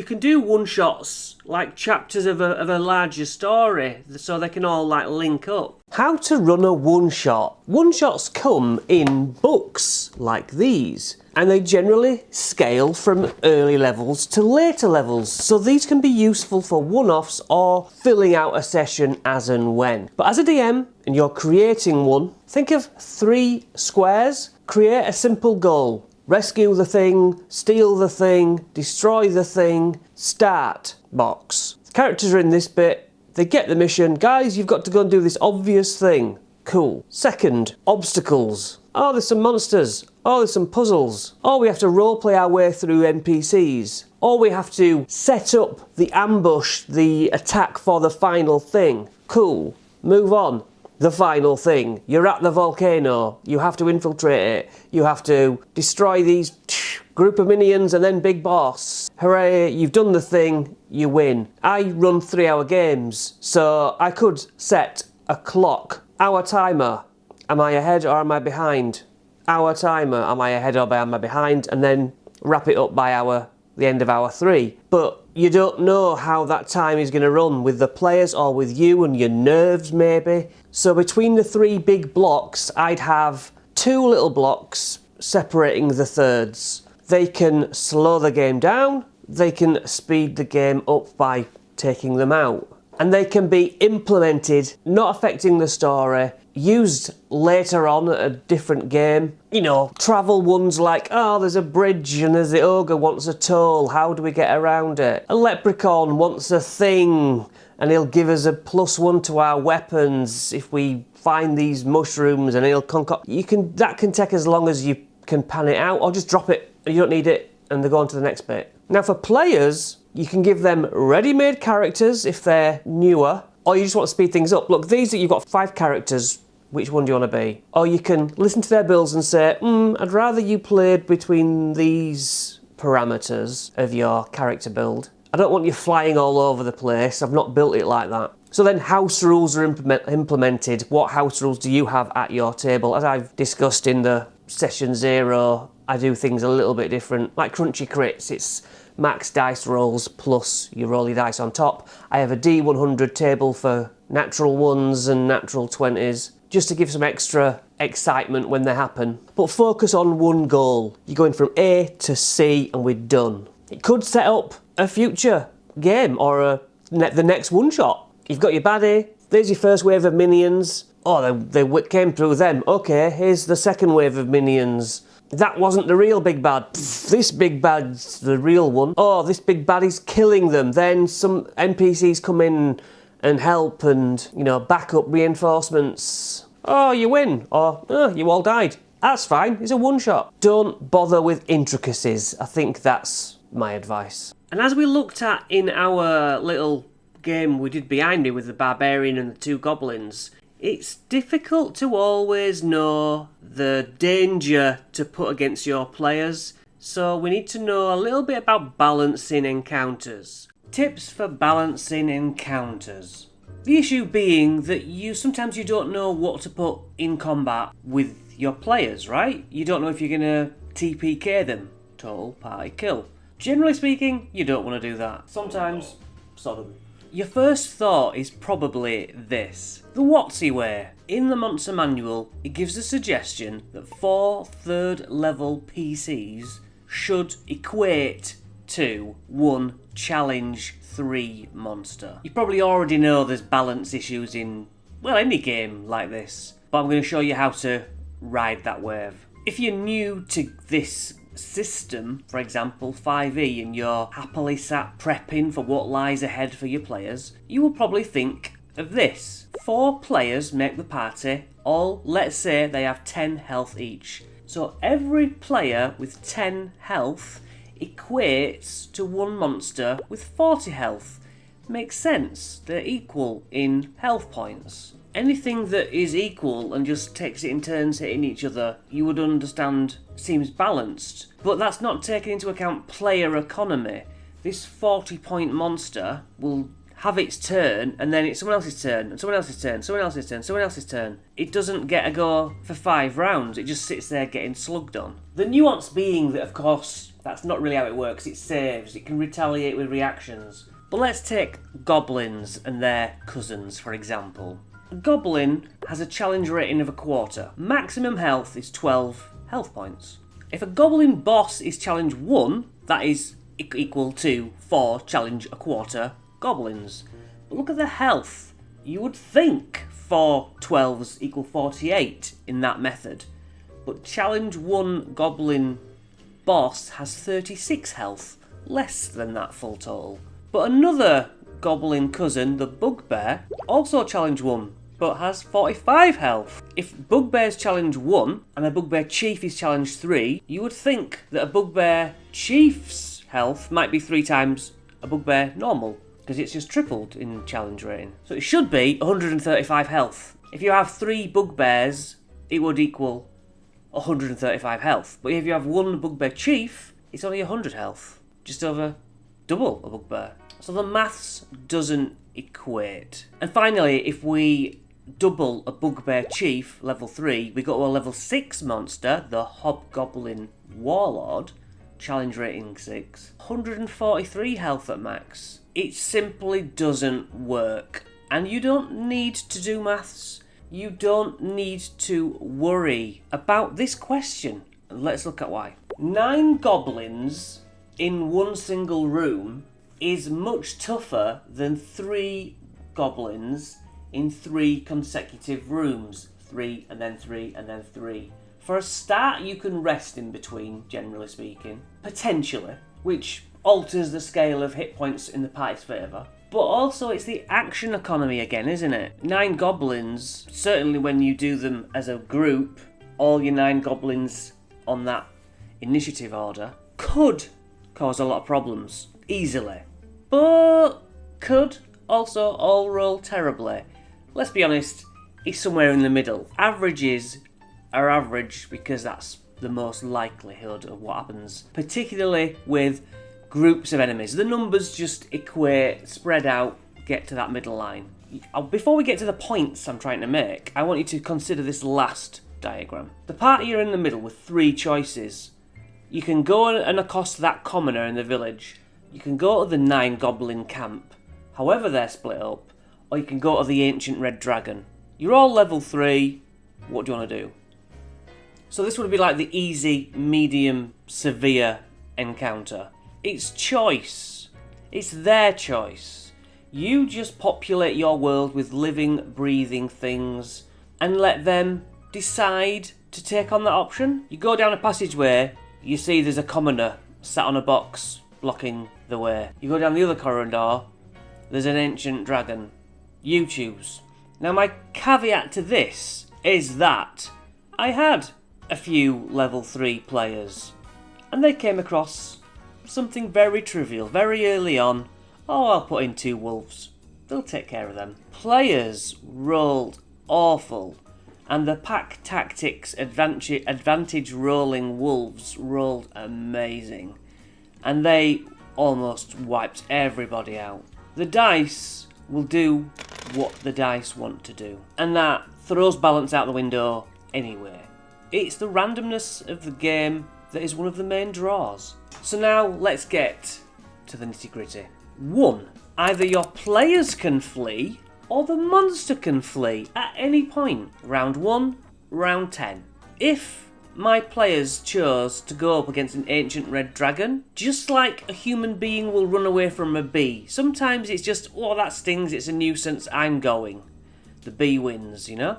S2: can do one-shots, like chapters of a larger story, so they can all like link up.
S1: How to run a one-shot. One-shots come in books like these, and they generally scale from early levels to later levels, so these can be useful for one-offs or filling out a session as and when. But as a DM, and you're creating one, think of 3 squares, create a simple goal. Rescue the thing, steal the thing, destroy the thing, start box. The characters are in this bit, they get the mission, guys, you've got to go and do this obvious thing. Cool. Second, obstacles. Oh, there's some monsters. Oh, there's some puzzles. Oh, we have to roleplay our way through NPCs. Or we have to set up the ambush, the attack for the final thing. Cool. Move on. The final thing. You're at the volcano. You have to infiltrate it. You have to destroy these group of minions and then big boss. Hooray, you've done the thing, you win. I run 3-hour games, so I could set a clock. Hour timer. Am I ahead or am I behind? Hour timer. Am I ahead or am I behind? And then wrap it up by the end of hour 3. But you don't know how that time is going to run with the players or with you and your nerves maybe. So between the 3 big blocks, I'd have 2 little blocks separating the thirds. They can slow the game down, they can speed the game up by taking them out. And they can be implemented, not affecting the story, used later on at a different game. You know, travel ones like, oh, there's a bridge and there's the ogre wants a toll, how do we get around it? A leprechaun wants a thing and he'll give us a +1 to our weapons if we find these mushrooms, and he'll concoct. That can take as long as you can pan it out, or just drop it, you don't need it, and they go on to the next bit. Now for players, you can give them ready-made characters if they're newer, or you just want to speed things up. Look, you've got 5 characters, which one do you want to be? Or you can listen to their builds and say, I'd rather you played between these parameters of your character build. I don't want you flying all over the place, I've not built it like that. So then house rules are implemented. What house rules do you have at your table? As I've discussed in the session 0, I do things a little bit different. Like crunchy crits, it's max dice rolls plus you roll your dice on top. I have a D100 table for natural 1s and natural 20s, just to give some extra excitement when they happen. But focus on one goal. You're going from A to C and we're done. It could set up a future game or the next one-shot. You've got your baddie, there's your first wave of minions, Oh, they came through them. Okay, here's the second wave of minions. That wasn't the real big bad. Pfft, this big bad's the real one. Oh, this big bad is killing them. Then some NPCs come in and help and, you know, back up reinforcements. Oh, you win. Or, oh, you all died. That's fine. It's a one-shot. Don't bother with intricacies. I think that's my advice. And as we looked at in our little game we did behind me with the barbarian and the two goblins, it's difficult to always know the danger to put against your players, so we need to know a little bit about balancing encounters. Tips for balancing encounters. The issue being that sometimes you don't know what to put in combat with your players, right? You don't know if you're going to TPK them, total party kill. Generally speaking, you don't want to do that. Sometimes, Sodom. Your first thought is probably this. The Watsy way. In the Monster Manual, it gives a suggestion that 4 3rd level PCs should equate to 1 Challenge 3 monster. You probably already know there's balance issues in, well, any game like this, but I'm going to show you how to ride that wave. If you're new to this system, for example 5e, and you're happily sat prepping for what lies ahead for your players, you will probably think of this. 4 players make the party, all, let's say they have 10 health each. So every player with 10 health equates to 1 monster with 40 health. Makes sense, they're equal in health points. Anything that is equal and just takes it in turns hitting each other, you would understand seems balanced. But that's not taking into account player economy. This 40-point monster will have its turn, and then it's someone else's turn, and someone else's turn, someone else's turn, someone else's turn. It doesn't get a go for 5 rounds, it just sits there getting slugged on. The nuance being that, of course, that's not really how it works. It saves, it can retaliate with reactions. But let's take goblins and their cousins, for example. A goblin has a challenge rating of 1/4. Maximum health is 12 health points. If a goblin boss is challenge 1, that is equal to 4 challenge 1/4 goblins. But look at the health. You would think 4 12s equal 48 in that method. But challenge 1 goblin boss has 36 health, less than that full total. But another goblin cousin, the bugbear, also challenge 1, but has 45 health. If bugbear's challenge 1 and a bugbear chief is challenge 3, you would think that a bugbear chief's health might be 3 times a bugbear normal, because it's just tripled in challenge rating. So it should be 135 health. If you have 3 bugbears, it would equal 135 health. But if you have 1 bugbear chief, it's only 100 health. Just over double a bugbear. So the maths doesn't equate. And finally, if we double a bugbear chief, level 3, we go to a level 6 monster, the Hobgoblin Warlord, challenge rating 6, 143 health at max. It simply doesn't work. And you don't need to do maths. You don't need to worry about this question. Let's look at why. 9 goblins in one single room is much tougher than 3 goblins in 3 consecutive rooms. 3 and then 3 and then 3. For a start, you can rest in between, generally speaking. Potentially, which alters the scale of hit points in the party's favour. But also it's the action economy again, isn't it? 9 goblins, certainly when you do them as a group, all your 9 goblins on that initiative order, could cause a lot of problems, easily. But could also all roll terribly. Let's be honest, it's somewhere in the middle. Averages are average because that's the most likelihood of what happens, particularly with groups of enemies. The numbers just equate, spread out, get to that middle line. Before we get to the points I'm trying to make, I want you to consider this last diagram. The party are in the middle with 3 choices. You can go and accost that commoner in the village. You can go to the 9 goblin camp, however they're split up, or you can go to the ancient red dragon. You're all level 3, what do you want to do? So this would be like the easy, medium, severe encounter. It's choice. It's their choice. You just populate your world with living, breathing things
S2: and let them decide to take on that option. You go down a passageway, you see there's a commoner sat on a box blocking the way. You go down the other corridor, there's an ancient dragon. You choose. Now my caveat to this is that I had a few level 3 players and they came across something very trivial very early on. Oh, I'll put in 2 wolves. They'll take care of them. Players rolled awful, and the pack tactics advantage rolling wolves rolled amazing, and they almost wiped everybody out. The dice will do what the dice want to do, and that throws balance out the window anyway. It's the randomness of the game that is one of the main draws. So now let's get to the nitty gritty. 1. Either your players can flee or the monster can flee at any point. Round 1, round 10. If my players chose to go up against an ancient red dragon, just like a human being will run away from a bee, sometimes it's just, oh, that stings, it's a nuisance, I'm going. The bee wins, you know?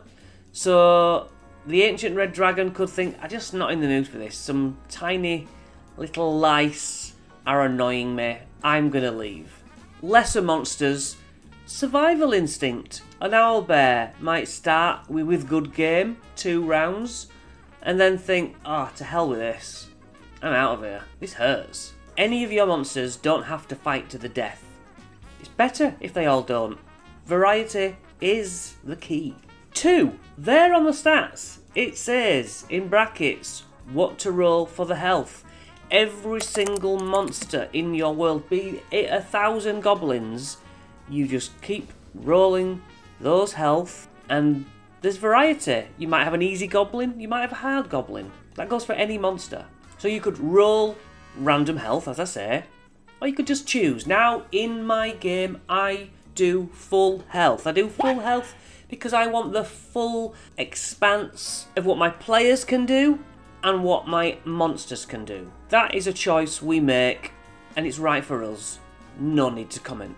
S2: So the ancient red dragon could think, I'm just not in the mood for this. Some tiny little lice are annoying me, I'm gonna leave. Lesser monsters, survival instinct. An owlbear might start with good game, 2 rounds, and then think, oh, to hell with this. I'm out of here. This hurts. Any of your monsters don't have to fight to the death. It's better if they all don't. Variety is the key. 2. There on the stats, it says, in brackets, what to roll for the health. Every single monster in your world, be it 1,000 goblins, you just keep rolling those health, and there's variety. You might have an easy goblin, you might have a hard goblin. That goes for any monster. So you could roll random health, as I say, or you could just choose. Now, in my game, I do full health. I do full health because I want the full expanse of what my players can do and what my monsters can do. That is a choice we make, and it's right for us. No need to comment.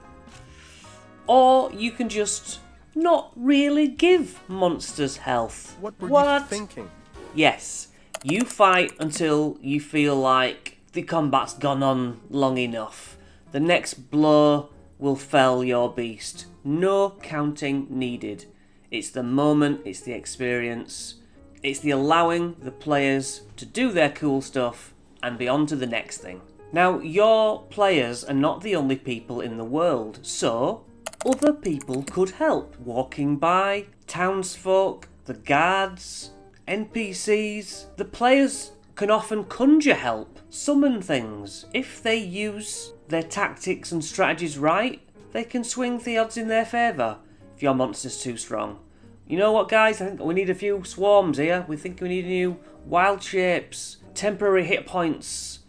S2: Or you can just not really give monsters health.
S3: What were you thinking?
S2: Yes, you fight until you feel like the combat's gone on long enough. The next blow will fell your beast. No counting needed. It's the moment, it's the experience, it's the allowing the players to do their cool stuff and be on to the next thing. Now, your players are not the only people in the world, so other people could help. Walking by, townsfolk, the guards, NPCs. The players can often conjure help, summon things. If they use their tactics and strategies right, they can swing the odds in their favour if your monster's too strong. You know what, guys? I think we need a few swarms here. We think we need new wild shapes, temporary hit points,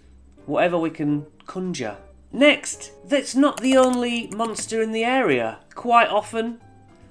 S2: whatever we can conjure. Next, that's not the only monster in the area. Quite often,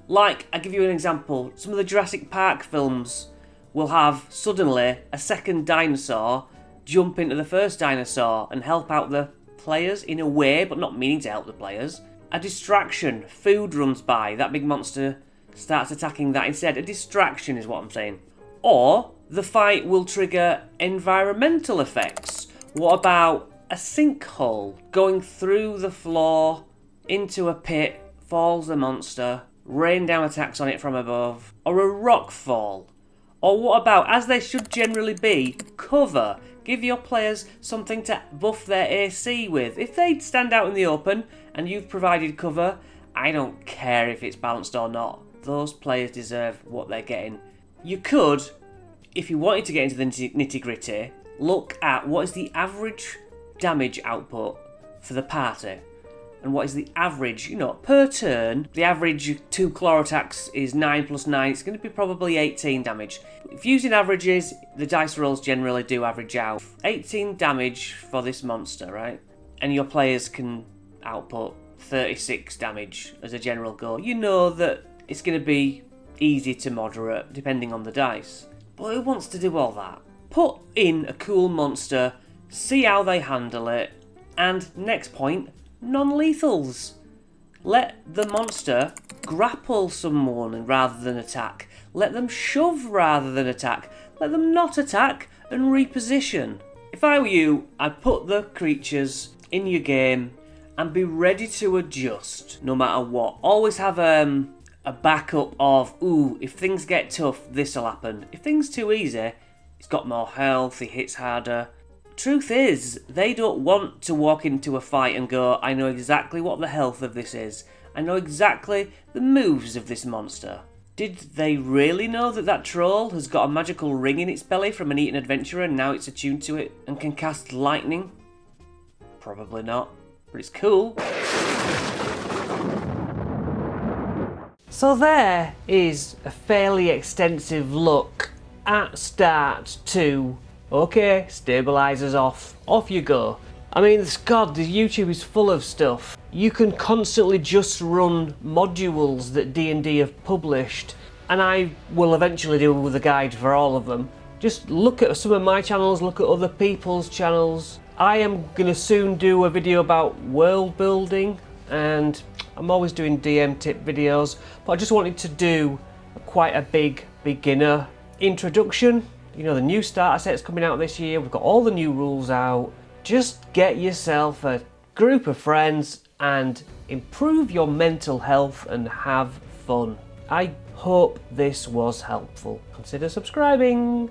S2: like, I'll give you an example, some of the Jurassic Park films will have suddenly a second dinosaur jump into the first dinosaur and help out the players in a way, but not meaning to help the players. A distraction, food runs by, that big monster starts attacking that instead. A distraction is what I'm saying. Or the fight will trigger environmental effects. What about a sinkhole going through the floor into a pit, falls the monster, rain down attacks on it from above, or a rock fall? Or what about, as they should generally be, cover? Give your players something to buff their AC with. If they stand out in the open and you've provided cover, I don't care if it's balanced or not. Those players deserve what they're getting. You could, if you wanted to get into the nitty gritty, look at what is the average damage output for the party and what is the average, per turn. The average 2 claw attacks is 9 plus 9, it's going to be probably 18 damage. If using averages, the dice rolls generally do average out 18 damage for this monster, right? And your players can output 36 damage as a general goal. You know that it's going to be easy to moderate depending on the dice. But who wants to do all that? Put in a cool monster, see how they handle it, and next point, non-lethals. Let the monster grapple someone rather than attack. Let them shove rather than attack. Let them not attack and reposition. If I were you, I'd put the creatures in your game and be ready to adjust no matter what. Always have a backup of, ooh, if things get tough, this'll happen. If things too easy, he's got more health, he hits harder. Truth is, they don't want to walk into a fight and go, I know exactly what the health of this is. I know exactly the moves of this monster. Did they really know that that troll has got a magical ring in its belly from an eaten adventurer and now it's attuned to it and can cast lightning? Probably not, but it's cool.
S1: So there is a fairly extensive look at Start 2. Okay, stabilizers off you go. I mean, God, the YouTube is full of stuff. You can constantly just run modules that D&D have published, and I will eventually do with a guide for all of them. Just look at some of my channels, look at other people's channels. I am going to soon do a video about world building, and I'm always doing DM tip videos, but I just wanted to do quite a big beginner introduction. You know, the new starter set's coming out this year, we've got all the new rules out. Just get yourself a group of friends and improve your mental health and have fun. I hope this was helpful. Consider subscribing.